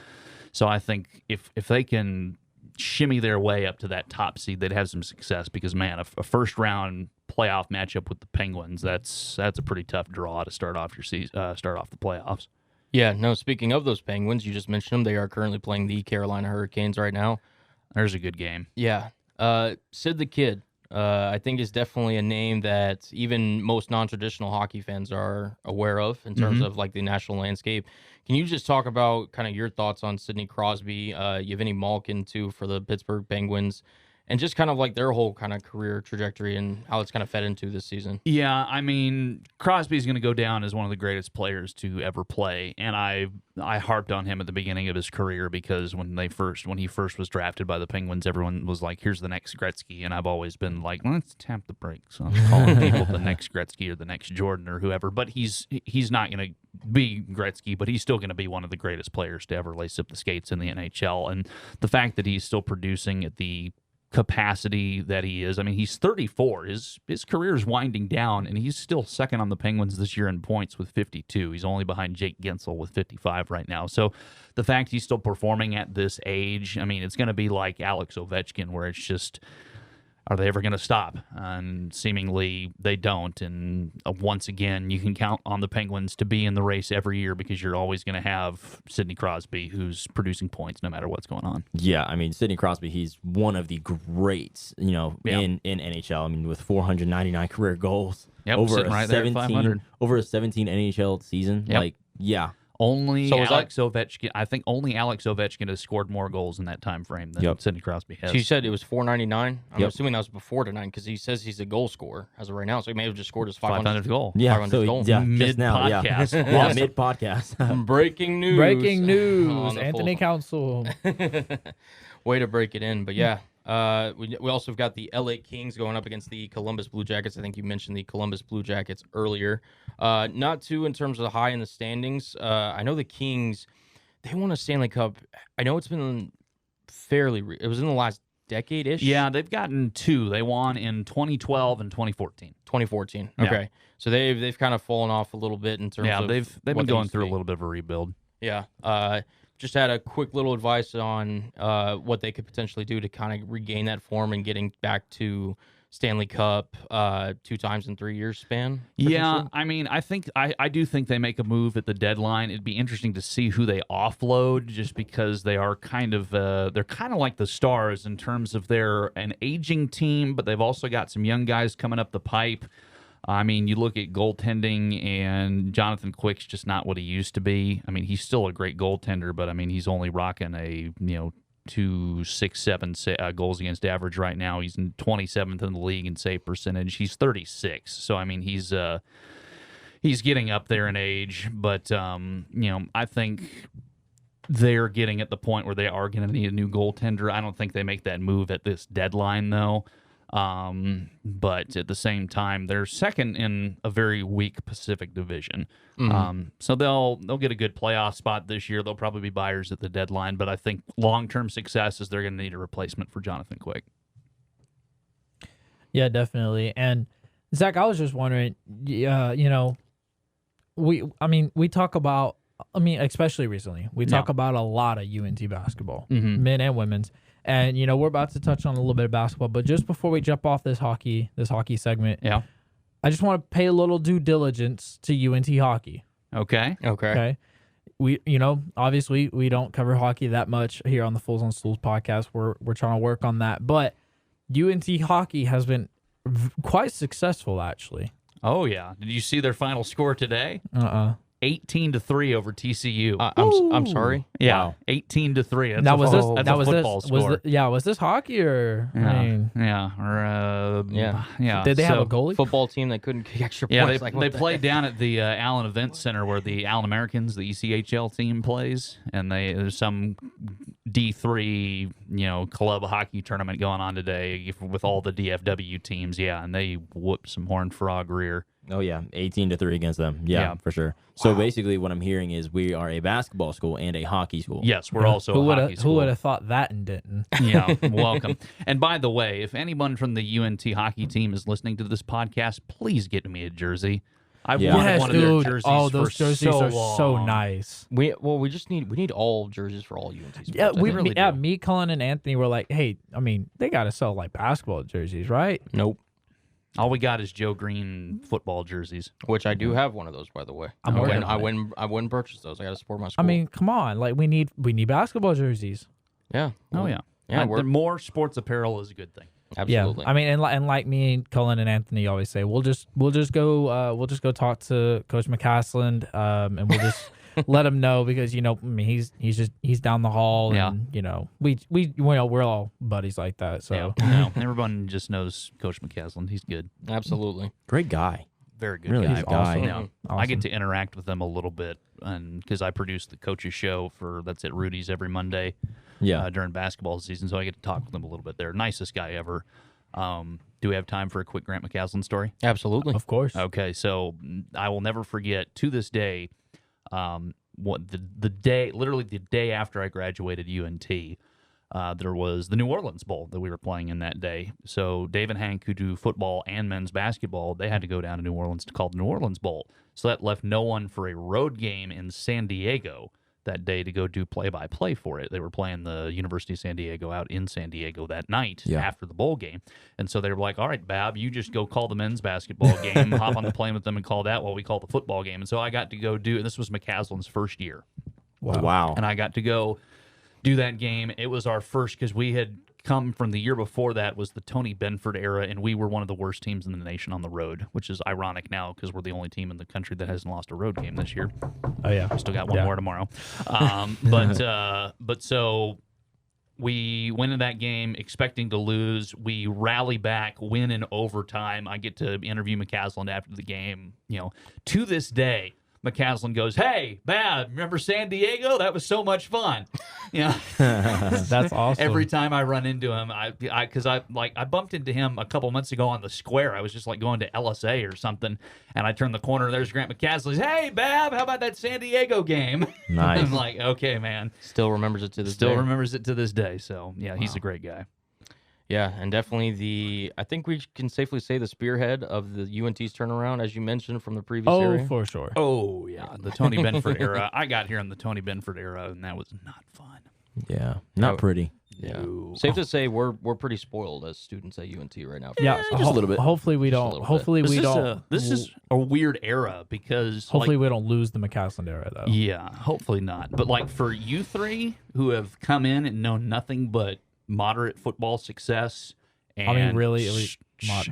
So I think if they can shimmy their way up to that top seed, they'd have some success because, man, a first-round playoff matchup with the Penguins, that's a pretty tough draw to start off your season, start off the playoffs. Yeah, no, speaking of those Penguins, you just mentioned them. They are currently playing the Carolina Hurricanes right now. There's a good game. Yeah. Sid the Kid, I think is definitely a name that even most non-traditional hockey fans are aware of in terms of like the national landscape. Can you just talk about kind of your thoughts on Sidney Crosby, Yevgeny Malkin too for the Pittsburgh Penguins, and just kind of like their whole kind of career trajectory and how it's kind of fed into this season? Yeah, I mean, Crosby's going to go down as one of the greatest players to ever play, and I harped on him at the beginning of his career because when he first was drafted by the Penguins, everyone was like, "Here's the next Gretzky," and I've always been like, "Let's tap the brakes on calling people the next Gretzky or the next Jordan or whoever." But he's not going to be Gretzky, but he's still going to be one of the greatest players to ever lace up the skates in the NHL, and the fact that he's still producing at the capacity that he is. I mean, he's 34. His career is winding down, and he's still second on the Penguins this year in points with 52. He's only behind Jake Gensel with 55 right now. So the fact he's still performing at this age, I mean, it's going to be like Alex Ovechkin, where it's just, are they ever going to stop? And seemingly they don't. And once again, you can count on the Penguins to be in the race every year because you're always going to have Sidney Crosby, who's producing points no matter what's going on. Yeah, I mean, Sidney Crosby, he's one of the greats, in NHL. I mean, with 499 career goals. Yep, over sitting right there at 500. Over a 17 NHL season. Yep. Only So Alex Ovechkin. I think only Alex Ovechkin has scored more goals in that time frame than Sidney Crosby has. So you said it was 499. I'm Yep. assuming that was before tonight because he says he's a goal scorer as of right now. So he may have just scored his 500th goal. Yeah, 500th goal. just Mid now, podcast. Yeah, mid podcast. Breaking news. Breaking on news. the Anthony full- Council. Way to break it in. But yeah, we also have got the LA Kings going up against the Columbus Blue Jackets. I think you mentioned the Columbus Blue Jackets earlier. Not too in terms of the high in the standings. I know the Kings, they won a Stanley Cup. I know it's been it was in the last decade-ish. Yeah, they've gotten 2. They won in 2012 and 2014. 2014. Yeah. Okay. So they've kind of fallen off a little bit in terms of they've been what they going used to through a be. little bit of a rebuild. Yeah. Just had a quick little advice on what they could potentially do to kind of regain that form and getting back to Stanley Cup 2 times in 3 years span. Yeah, potentially. I mean, I do think they make a move at the deadline. It'd be interesting to see who they offload, just because they are kind of like the Stars in terms of they're an aging team, but they've also got some young guys coming up the pipe. I mean, you look at goaltending, and Jonathan Quick's just not what he used to be. I mean, he's still a great goaltender, but I mean, he's only rocking a 2.67 goals against average right now. He's in 27th in the league in save percentage. He's 36, so I mean, he's getting up there in age, but I think they're getting at the point where they are going to need a new goaltender. I don't think they make that move at this deadline, though. But at the same time, they're second in a very weak Pacific Division. So they'll get a good playoff spot this year. They'll probably be buyers at the deadline, but I think long-term success is they're going to need a replacement for Jonathan Quick. Yeah, definitely. And Zach, I was just wondering, we talk about, especially recently, we talk about a lot of UNT basketball, men and women's. And, we're about to touch on a little bit of basketball, but just before we jump off this hockey segment, Yeah. I just want to pay a little due diligence to UNT hockey. Okay. Okay. We, obviously we don't cover hockey that much here on the Fools on Stools podcast. We're trying to work on that, but UNT hockey has been quite successful, actually. Oh, yeah. Did you see their final score today? 18-3 over TCU. I'm sorry. Yeah, Wow. 18-3. That's Now a, was this? that's Now a was football this? score. Was this hockey or? yeah, I mean, yeah. did they have So- a goalie? Football team that couldn't kick extra Yeah, points. they, like, what they the play heck? down at the Allen Event Center where the Allen Americans, the ECHL team, plays, and there's some D3 club hockey tournament going on today with all the DFW teams. Yeah, and they whooped some Horned Frog rear. Oh yeah, 18-3 against them. Yeah, for sure. So basically, what I'm hearing is we are a basketball school and a hockey school. Yes, we're also who a would hockey have school. who would have thought that and didn't? Yeah, welcome. And by the way, if anyone from the UNT hockey team is listening to this podcast, please get me a jersey. I've wanted Yes, one dude. of their jerseys Oh, those for jerseys so are so long. nice. we need all jerseys for all UNT sports. Yeah, I think. really do. me, Cullen, and Anthony were like, hey, I mean, they got to sell like basketball jerseys, right? Nope. All we got is Joe Green football jerseys. Which I do have one of those, by the way. I'm I working wouldn't, on I wouldn't purchase those. I got to support my I school. mean, come on, like we need basketball jerseys. yeah. Oh yeah, Yeah, the more sports apparel is a good thing. Absolutely. Yeah, I mean, and like me and Cullen and Anthony always say, we'll just go talk to Coach McCaslin, and we'll just let him know because I mean, he's down the hall, Yeah. and we're all buddies like that. So Yeah, no, everyone just knows Coach McCaslin. He's good, Absolutely. Great guy. very good Really guy. good guy. awesome. Yeah. I get Awesome. to interact with them a little bit, and because I produce the coaches show that's at Rudy's every Monday. Yeah. During basketball season, so I get to talk with them a little bit there. Nicest guy ever. Do we have time for a quick Grant McCaslin story? Absolutely. of course, Okay, so I will never forget to this day, what literally the day after I graduated UNT, there was the New Orleans Bowl that we were playing in that day. So Dave and Hank, who do football and men's basketball, they had to go down to New Orleans to call the New Orleans Bowl. So that left no one for a road game in San Diego that day to go do play-by-play for it. They were playing the University of San Diego out in San Diego that night after the bowl game. And so they were like, all right, Babb, you just go call the men's basketball game, hop on the plane with them and call that while we call the football game. And so I got to go do, and this was McCaslin's first year. Wow. And I got to go do that game. It was our first because we had come from the year before that was the Tony Benford era, and we were one of the worst teams in the nation on the road, which is ironic now because we're the only team in the country that hasn't lost a road game this year. oh yeah, Still got one Yeah. more tomorrow. But so we went in that game expecting to lose. We rally back, win in overtime. I get to interview McCaslin after the game. To this day, McCaslin goes, "Hey, Babb, remember San Diego? That was so much fun." that's awesome. Every time I run into him, because I bumped into him a couple months ago on the square. I was just like going to LSA or something, and I turned the corner. There's Grant McCaslin. He's, "Hey, Babb, how about that San Diego game?" Nice. I'm like, "Okay, man." Still remembers it to this Still day. remembers it to this day. So yeah, he's a great guy. Yeah, and definitely I think we can safely say the spearhead of the UNT's turnaround, as you mentioned from the previous oh, area. for sure. Oh yeah, the Tony Benford era. I got here in the Tony Benford era, and that was not fun. Yeah. Not pretty. Yeah. No. Safe to say we're pretty spoiled as students at UNT right now. Yeah, just a little bit. Hopefully we Just a don't. little bit. Hopefully we don't. This is a weird era because Hopefully we don't lose the McCaslin era though. yeah, hopefully not. But like for you three who have come in and know nothing but moderate football success, and I mean, really,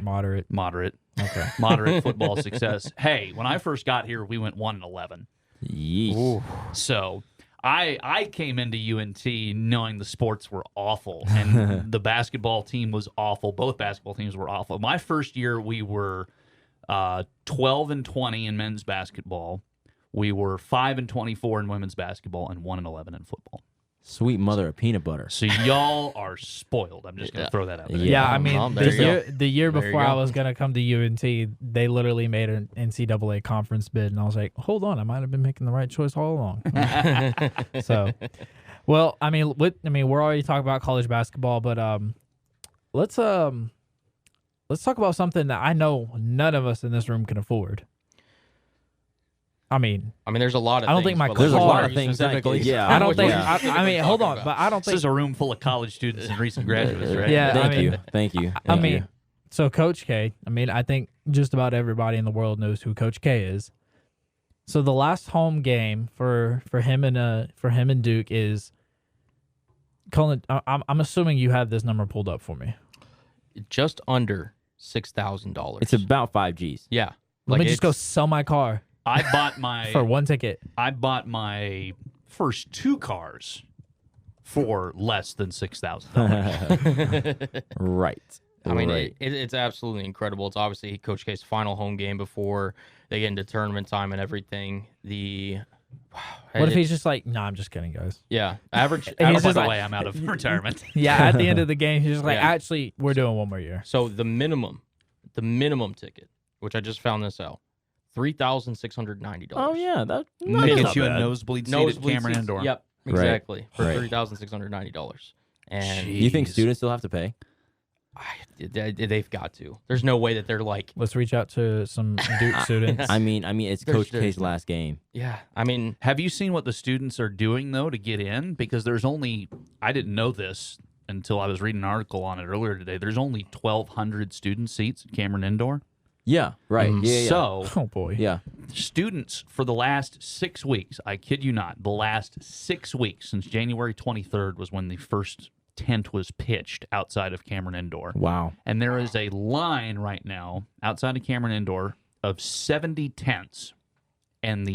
moderate. moderate Okay. moderate football success. Hey, when I first got here, we went 1-11. Yeesh. So I came into UNT knowing the sports were awful and the basketball team was awful. Both basketball teams were awful. My first year, we were 12-20 in men's basketball. We were 5-24 in women's basketball and 1-11 in football. Sweet mother of peanut butter. So y'all are spoiled. I'm just going to throw that out there. Yeah, I Yeah. mean, There you go. the year There you before I go. was gonna come to UNT, they literally made an NCAA conference bid, and I was like, hold on, I might have been making the right choice all along. So, well, I mean, we're already talking about college basketball, but let's talk about something that I know none of us in this room can afford. I mean, there's a lot of I don't things, think my but There's a car- lot of things. specifically. Yeah. I don't what think. you're I mean, hold on, talking but I don't This think. is a room full of college students and recent graduates, right? Yeah, Thank I mean- you. Thank you. I Thank mean, you. so Coach K, I mean, I think just about everybody in the world knows who Coach K is. So the last home game for him and Duke is Cullen. I'm assuming you have this number pulled up for me. just under $6,000. It's about 5 G's. yeah. Let me Like, just go it's- sell my car. I bought my for one ticket. I bought my first 2 cars for less than $6,000. Right. I mean, right. it's absolutely incredible. It's obviously Coach K's final home game before they get into tournament time and everything. What if he's just like, "No, I'm just kidding, guys." Yeah, average. And he's By just the like- way, I'm out of retirement. Yeah, at the end of the game, he's just like, Yeah. "Actually, we're doing one more year." So the minimum ticket, which I just found this out, $3,690. Oh yeah, that They that's get not you a bad. nosebleed seat at Nosebleed Cameron seats. Indoor. Yep, Right. exactly for Right. $3,690. And You think Jeez. students still have to pay? they've got to. There's no way that they're like, Let's reach out to some Duke students. I mean, it's There's- Coach there's- K's last game. yeah. I mean, Have you seen what the students are doing though to get in? Because there's only I didn't know this until I was reading an article on it earlier today. There's only 1,200 student seats at Cameron Indoor. Yeah, right. Yeah. So Oh boy. yeah. students for the last 6 weeks, I kid you not, the last 6 weeks since January 23rd was when the first tent was pitched outside of Cameron Indoor. Wow. And there is a line right now outside of Cameron Indoor of 70 tents. And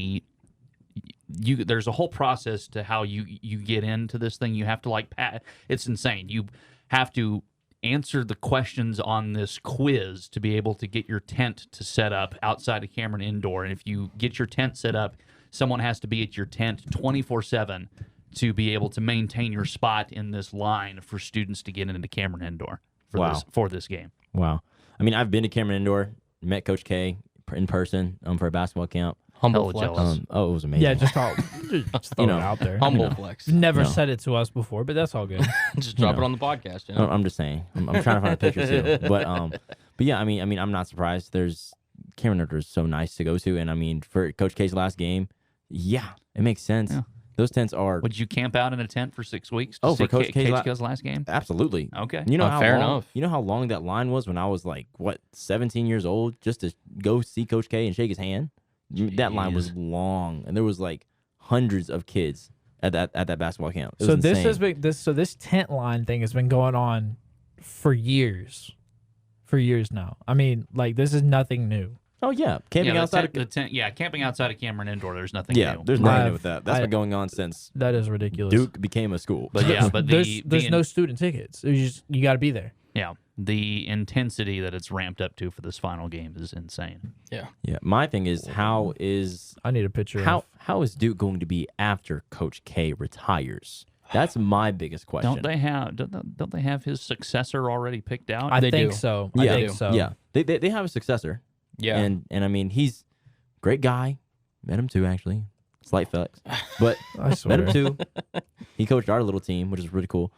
there's a whole process to how you get into this thing. You have to it's insane. You have to answer the questions on this quiz to be able to get your tent to set up outside of Cameron Indoor. And if you get your tent set up, someone has to be at your tent 24/7 to be able to maintain your spot in this line for students to get into Cameron Indoor for this game. Wow. I mean, I've been to Cameron Indoor, met Coach K in person for a basketball camp. humble Hella flex. jealous. Oh, it was amazing. Yeah, just throw it out there. Humble flex. Never You know. said it to us before, but that's all good. Just drop know. it on the podcast. You know? I'm just saying. I'm trying to find a picture too. But yeah, I mean, I'm not surprised. Cameron Indoor is so nice to go to, and I mean, for Coach K's last game, yeah, it makes sense. Yeah. Those tents are Would you camp out in a tent for 6 weeks to Oh, see for Coach K's K's last game? absolutely. Okay. You know how fair long, enough. You know how long that line was when I was like 17 years old, just to go see Coach K and shake his hand. That line was long, and there was like hundreds of kids at that basketball camp. It So was this insane. has been this tent line thing has been going on for years. For years now. I mean, like, this is nothing new. Oh yeah, camping Yeah, outside. camping outside of Cameron Indoor. There's nothing Yeah, new. there's nothing I've- new with that. That's been going on since That is ridiculous. Duke became a school. But yeah, but there's no student tickets. You got to be there. the intensity that it's ramped up to for this final game is insane. yeah. My thing is, how is I need a picture. of how is Duke going to be after Coach K retires? That's my biggest question. Don't they have his successor already picked out? I They think do. so. Yeah, I think so. Yeah, they have a successor. Yeah. and I mean, he's a great guy. Met him too, actually. Slight flex, but I swear. met him too. He coached our little team, which is really cool.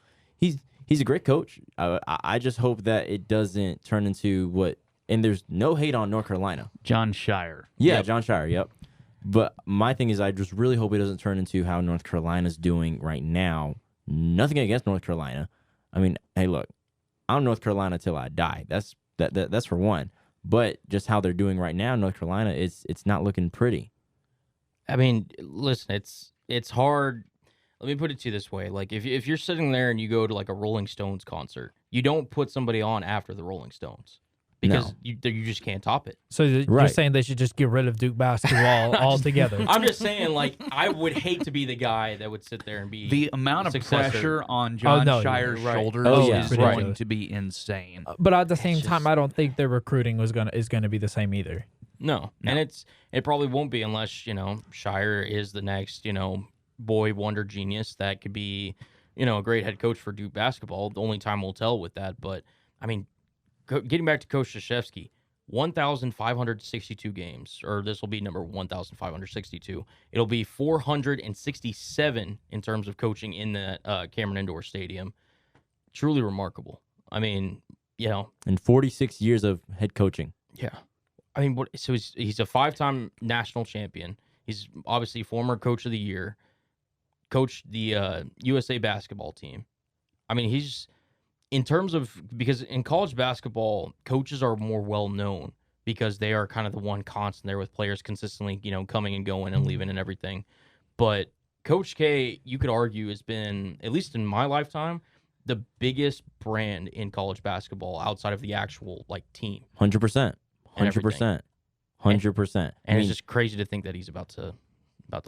He's a great coach. I just hope that it doesn't turn into what. And there's no hate on North Carolina. John Shire. Yeah, Yep. John Shire. Yep. But my thing is, I just really hope it doesn't turn into how North Carolina's doing right now. Nothing against North Carolina. I mean, hey, look, I'm North Carolina till I die. That's for one. But just how they're doing right now, North Carolina, it's not looking pretty. I mean, listen, it's hard. Let me put it to you this way: like, if you're sitting there and you go to like a Rolling Stones concert, you don't put somebody on after the Rolling Stones because No. you just can't top it. So you're Right. saying they should just get rid of Duke basketball altogether? I'm just saying, like, I would hate to be the guy that would sit there and be The amount of Successor. pressure on John no, Shire's right. shoulders Oh, yeah. is Right. going to be insane. But at the same It's time, just- I don't think their recruiting is gonna be the same either. No. And it probably won't be unless, Shire is the next, boy wonder genius that could be, a great head coach for Duke basketball. The only time will tell with that. But, I mean, getting back to Coach Krzyzewski, 1,562 games, or this will be number 1,562. It'll be 467 in terms of coaching in the Cameron Indoor Stadium. Truly remarkable. I mean, And 46 years of head coaching. yeah. I mean, so he's a 5-time national champion. He's obviously former coach of the year, coached the USA basketball team. I mean, he's in terms of, because in college basketball, coaches are more well known because they are kind of the one constant there with players consistently, coming and going and leaving and everything. But Coach K, you could argue, has been, at least in my lifetime, the biggest brand in college basketball outside of the actual team. 100%. And 100%. 100%. And it's just crazy to think that he's about to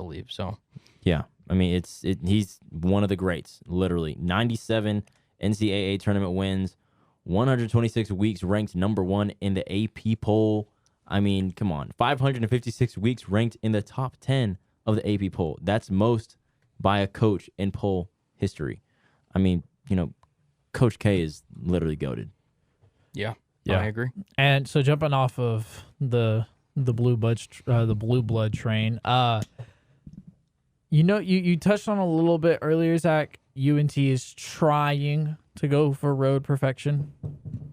leave. So yeah, I mean, he's one of the greats, literally. 97 NCAA tournament wins, 126 weeks ranked number 1 in the AP poll. I mean, come on, 556 weeks ranked in the top 10 of the AP poll. That's most by a coach in poll history. I mean, Coach K is literally goated. yeah, Yeah. I agree. And so jumping off of the blue blood train, you touched on a little bit earlier, Zach. UNT is trying to go for road perfection.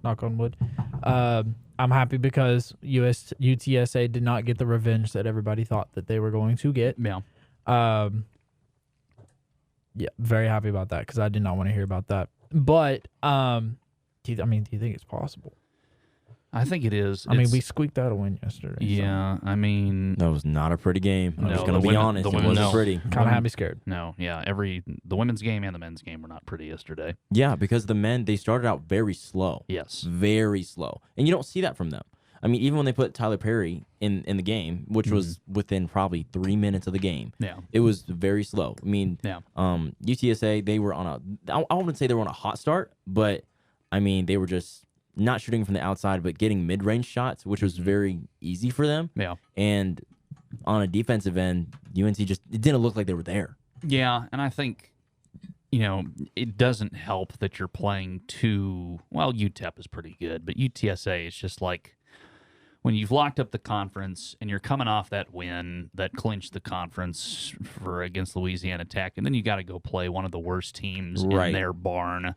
Knock on wood. I'm happy because UTSA did not get the revenge that everybody thought that they were going to get. Yeah. Yeah, very happy about that because I did not want to hear about that. But do you think it's possible? I think it is. I mean, we squeaked out a win yesterday. Yeah, I mean, That was not a pretty game. I'm No, just going the to be women- honest. the It women- wasn't no. pretty. Kind of had me scared. no, yeah, the women's game and the men's game were not pretty yesterday. Yeah, because the men, they started out very slow. Yes. Very slow. And you don't see that from them. I mean, even when they put Tyler Perry in the game, which was within probably 3 minutes of the game, Yeah. it was very slow. I mean, Yeah. UTSA, they were I wouldn't say they were on a hot start, but I mean, they were just not shooting from the outside, but getting mid-range shots, which was very easy for them. Yeah. And on a defensive end, UNC it didn't look like they were there. Yeah, and I think, it doesn't help that you're playing UTEP is pretty good, but UTSA is just like when you've locked up the conference and you're coming off that win that clinched the conference against Louisiana Tech, and then you got to go play one of the worst teams Right. in their barn.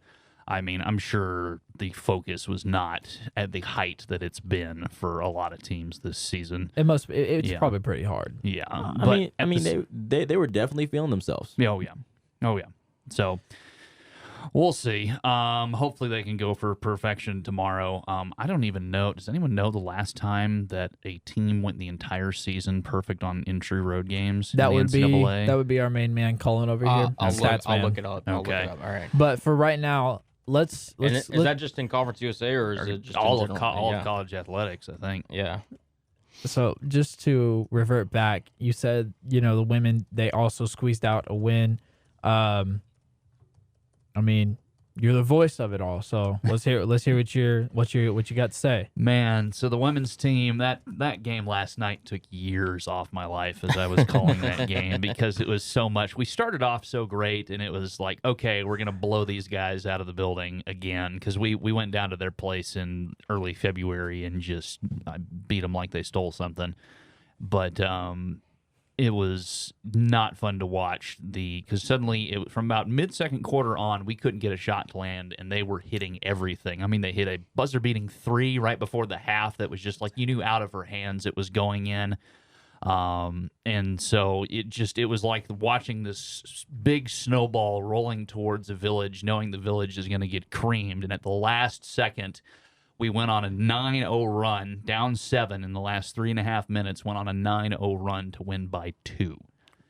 I mean, I'm sure the focus was not at the height that it's been for a lot of teams this season. It must. It's Yeah. probably pretty hard. Yeah, I mean, they were definitely feeling themselves. Oh yeah. So we'll see. Hopefully they can go for perfection tomorrow. I don't even know. Does anyone know the last time that a team went the entire season perfect on entry road games? That in would the NCAA? be our main man Cullen over here. I'll Stats man. look it up. I'll look Okay. it up. All right. But for right now, let's Is that just in Conference USA or is it just all in of general? of college athletics, I think. Yeah. So just to revert back, you said the women they also squeezed out a win. I mean, you're the voice of it all, so let's hear what you got to say. Man, so the women's team, that game last night took years off my life as I was calling that game because it was so much. We started off so great, and it was like, okay, we're going to blow these guys out of the building again because we went down to their place in early February and just beat them like they stole something. But it was not fun to watch because suddenly from about mid-second quarter on, we couldn't get a shot to land, and they were hitting everything. I mean, they hit a buzzer-beating 3 right before the half that was just like you knew out of her hands it was going in. And so it was like watching this big snowball rolling towards a village, knowing the village is going to get creamed, and at the last second, we went on a 9-0 run, down 7 in the last 3.5 minutes, went on a 9-0 run to win by 2.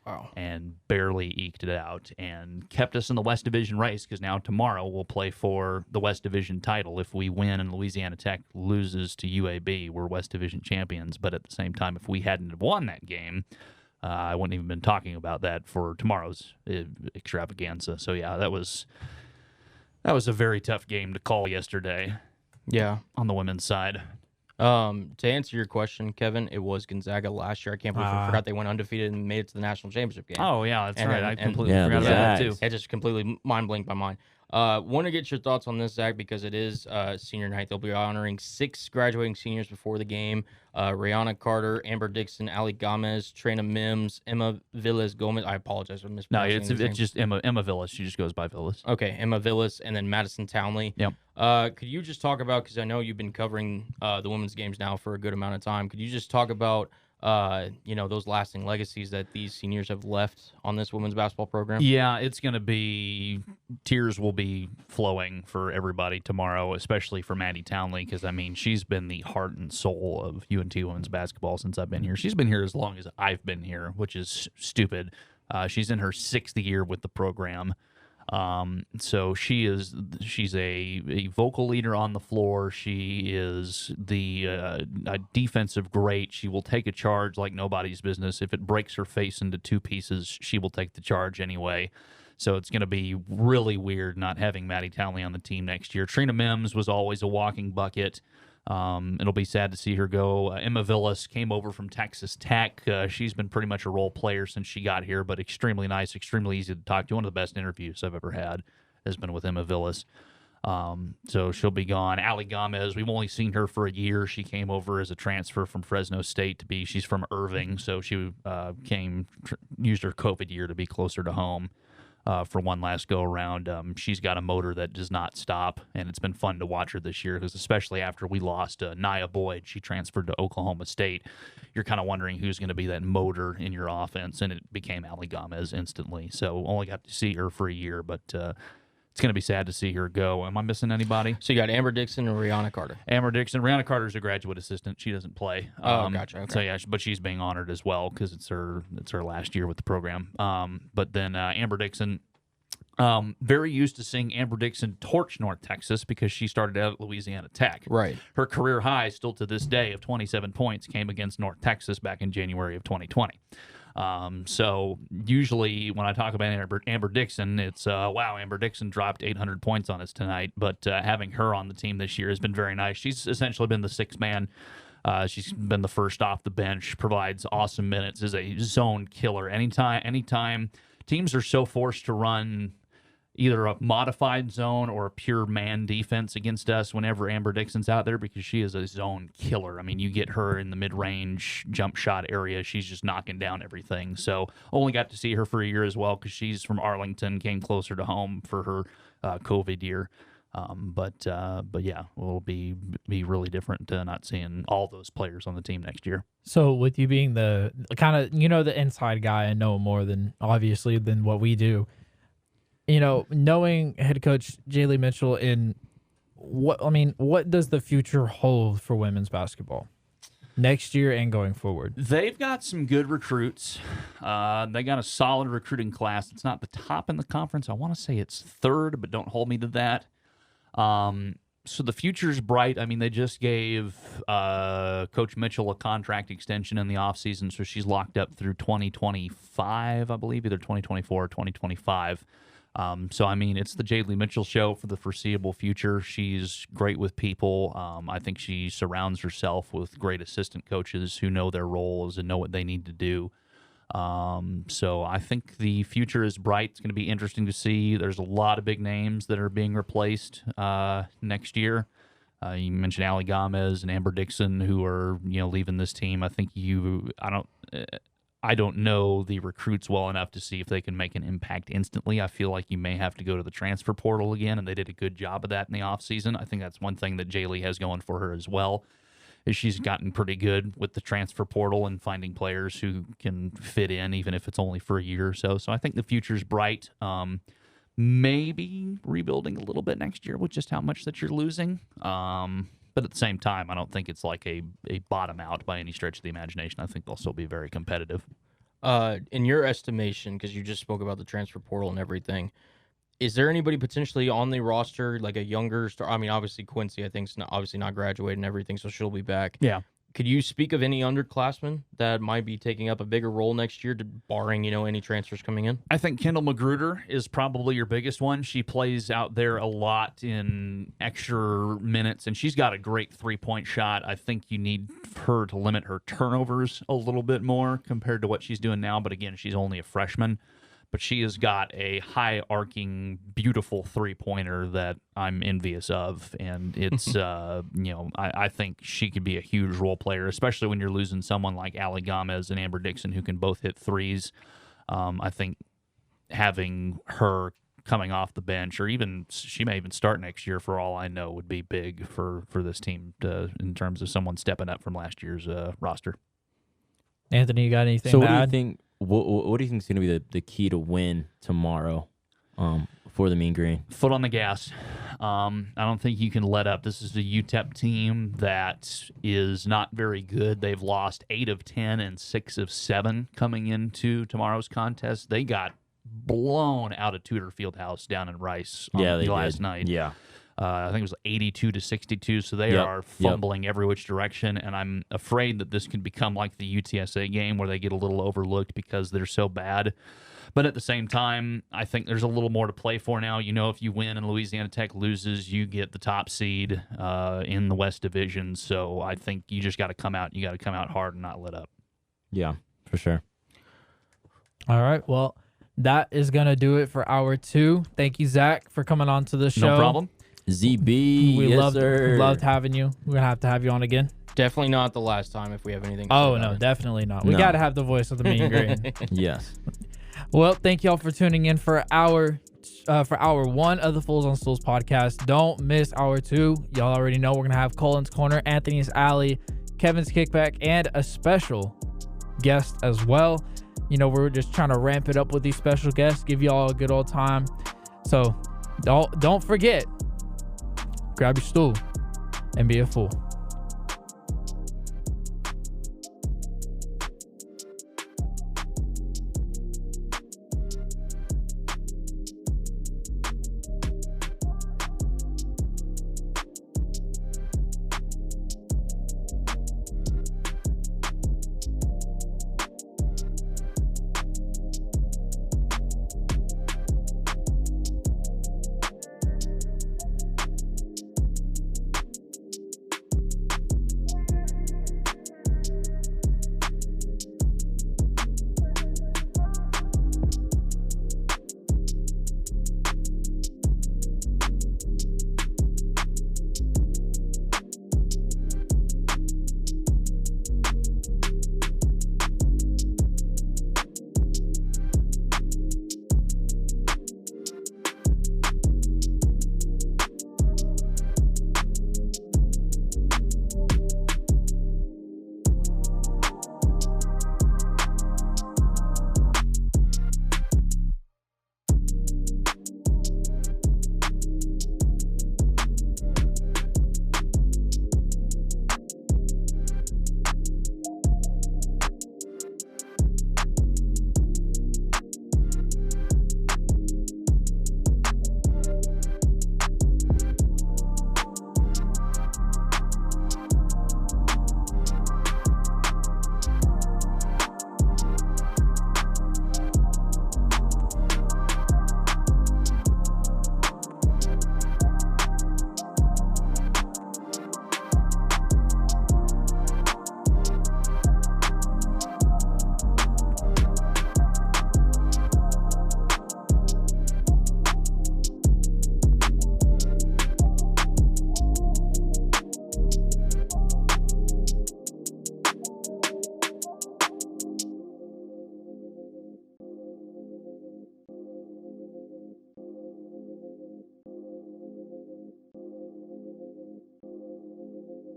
Wow. And barely eked it out and kept us in the West Division race because now tomorrow we'll play for the West Division title. If we win and Louisiana Tech loses to UAB, we're West Division champions. But at the same time, if we hadn't have won that game, I wouldn't even been talking about that for tomorrow's extravaganza. So, yeah, that was a very tough game to call yesterday. Yeah. On the women's side. To answer your question, Kevin, it was Gonzaga last year. I can't believe I forgot they went undefeated and made it to the national championship game. Oh, yeah, that's And right. then- I and- completely Yeah, forgot the about that, Zags. too. It just completely mind blinked my mind. Want to get your thoughts on this, Zach, because it is senior night. They'll be honoring 6 graduating seniors before the game. Rihanna Carter, Amber Dixon, Ali Gomez, Trina Mims, Emma Villas Gomez. I apologize for No, mispronouncing it's these names. just Emma Villas. She just goes by Villas. Okay, Emma Villas, and then Madison Townley. Yep. Could you just talk about, because I know you've been covering the women's games now for a good amount of time, could you just talk about, those lasting legacies that these seniors have left on this women's basketball program? Yeah, it's going to be tears will be flowing for everybody tomorrow, especially for Maddie Townley, because, I mean, she's been the heart and soul of UNT women's basketball since I've been here. She's been here as long as I've been here, which is stupid. She's in her 6th year with the program. So she's a vocal leader on the floor. She is a defensive great. She will take a charge like nobody's business. If it breaks her face into two pieces, she will take the charge anyway. So it's going to be really weird not having Maddie Townley on the team next year. Trina Mims was always a walking bucket. It'll be sad to see her go. Emma Villas came over from Texas Tech. She's been pretty much a role player since she got here, but extremely nice, extremely easy to talk to. One of the best interviews I've ever had has been with Emma Villas. So she'll be gone. Ali Gomez, we've only seen her for a year. She came over as a transfer from Fresno State she's from Irving, so she used her COVID year to be closer to home. For one last go around. She's got a motor that does not stop, and it's been fun to watch her this year because especially after we lost Nia Boyd, she transferred to Oklahoma State. You're kind of wondering who's going to be that motor in your offense, and it became Ali Gomez instantly. So only got to see her for a year, but it's going to be sad to see her go. Am I missing anybody? So you got Amber Dixon and Rihanna Carter. Rihanna Carter's a graduate assistant. She doesn't play. Gotcha. Okay. So yeah, but she's being honored as well because it's her last year with the program. But then Amber Dixon, very used to seeing Amber Dixon torch North Texas because she started out at Louisiana Tech. Right. Her career high, still to this day, of 27 points came against North Texas back in January of 2020. So usually when I talk about Amber Dixon, it's, wow, Amber Dixon dropped 800 points on us tonight. But having her on the team this year has been very nice. She's essentially been the sixth man. She's been the first off the bench, provides awesome minutes, is a zone killer. Anytime teams are so forced to run either a modified zone or a pure man defense against us whenever Amber Dixon's out there because she is a zone killer. I mean, you get her in the mid-range jump shot area, she's just knocking down everything. So only got to see her for a year as well because she's from Arlington, came closer to home for her COVID year. But yeah, it'll be really different not seeing all those players on the team next year. So with you being the kind of, the inside guy and know more than what we do, knowing head coach Jaylee Mitchell what does the future hold for women's basketball next year and going forward? They've got some good recruits. They got a solid recruiting class. It's not the top in the conference. I want to say it's third, but don't hold me to that. So the future's bright. I mean, they just gave Coach Mitchell a contract extension in the offseason, so she's locked up through 2025, I believe, either 2024 or 2025. So, I mean, it's the Jaylee Mitchell show for the foreseeable future. She's great with people. I think she surrounds herself with great assistant coaches who know their roles and know what they need to do. So I think the future is bright. It's going to be interesting to see. There's a lot of big names that are being replaced next year. You mentioned Ali Gomez and Amber Dixon who are leaving this team. I think I don't know the recruits well enough to see if they can make an impact instantly. I feel like you may have to go to the transfer portal again, and they did a good job of that in the offseason. I think that's one thing that Jaylee has going for her as well, is she's gotten pretty good with the transfer portal and finding players who can fit in, even if it's only for a year or so. So I think the future's bright. Maybe rebuilding a little bit next year with just how much that you're losing. But at the same time, I don't think it's like a bottom out by any stretch of the imagination. I think they'll still be very competitive. In your estimation, because you just spoke about the transfer portal and everything, is there anybody potentially on the roster, like a younger star? I mean, obviously Quincy, I think, is obviously not graduated and everything, so she'll be back. Yeah. Could you speak of any underclassmen that might be taking up a bigger role next year, barring, any transfers coming in? I think Kendall Magruder is probably your biggest one. She plays out there a lot in extra minutes, and she's got a great three-point shot. I think you need her to limit her turnovers a little bit more compared to what she's doing now. But again, she's only a freshman. But she has got a high-arcing, beautiful three-pointer that I'm envious of. And it's, I think she could be a huge role player, especially when you're losing someone like Ali Gomez and Amber Dixon who can both hit threes. I think having her coming off the bench, or even she may even start next year for all I know, would be big for this team in terms of someone stepping up from last year's roster. Anthony, you got anything to add? What do you think? What do you think is going to be the key to win tomorrow for the Mean Green? Foot on the gas. I don't think you can let up. This is a UTEP team that is not very good. They've lost 8 of 10 and 6 of 7 coming into tomorrow's contest. They got blown out of Tudor Fieldhouse down in Rice Yeah, they last did. night. Yeah. I think it was 82-62, so they Yep. are fumbling every which direction, and I'm afraid that this could become like the UTSA game where they get a little overlooked because they're so bad. But at the same time, I think there's a little more to play for now. You know, if you win and Louisiana Tech loses, you get the top seed in the West Division. So I think you just got to come out. You got to come out hard and not let up. Yeah, for sure. All right. Well, that is going to do it for hour 2. Thank you, Zach, for coming on to the show. No problem. ZB, We yes, sir. loved having you. We're going to have you on again. Definitely not the last time if we have anything to say Oh, about no, it. definitely not. We No. got to have the voice of the Mean Green. Yes. Well, thank y'all for tuning in for hour 1 of the Fools on Stools podcast. Don't miss hour 2. Y'all already know we're going to have Cullen's Corner, Anthony's Alley, Kevin's Kickback, and a special guest as well. You know, we're just trying to ramp it up with these special guests, give y'all a good old time. So don't forget, grab your stool and be a fool.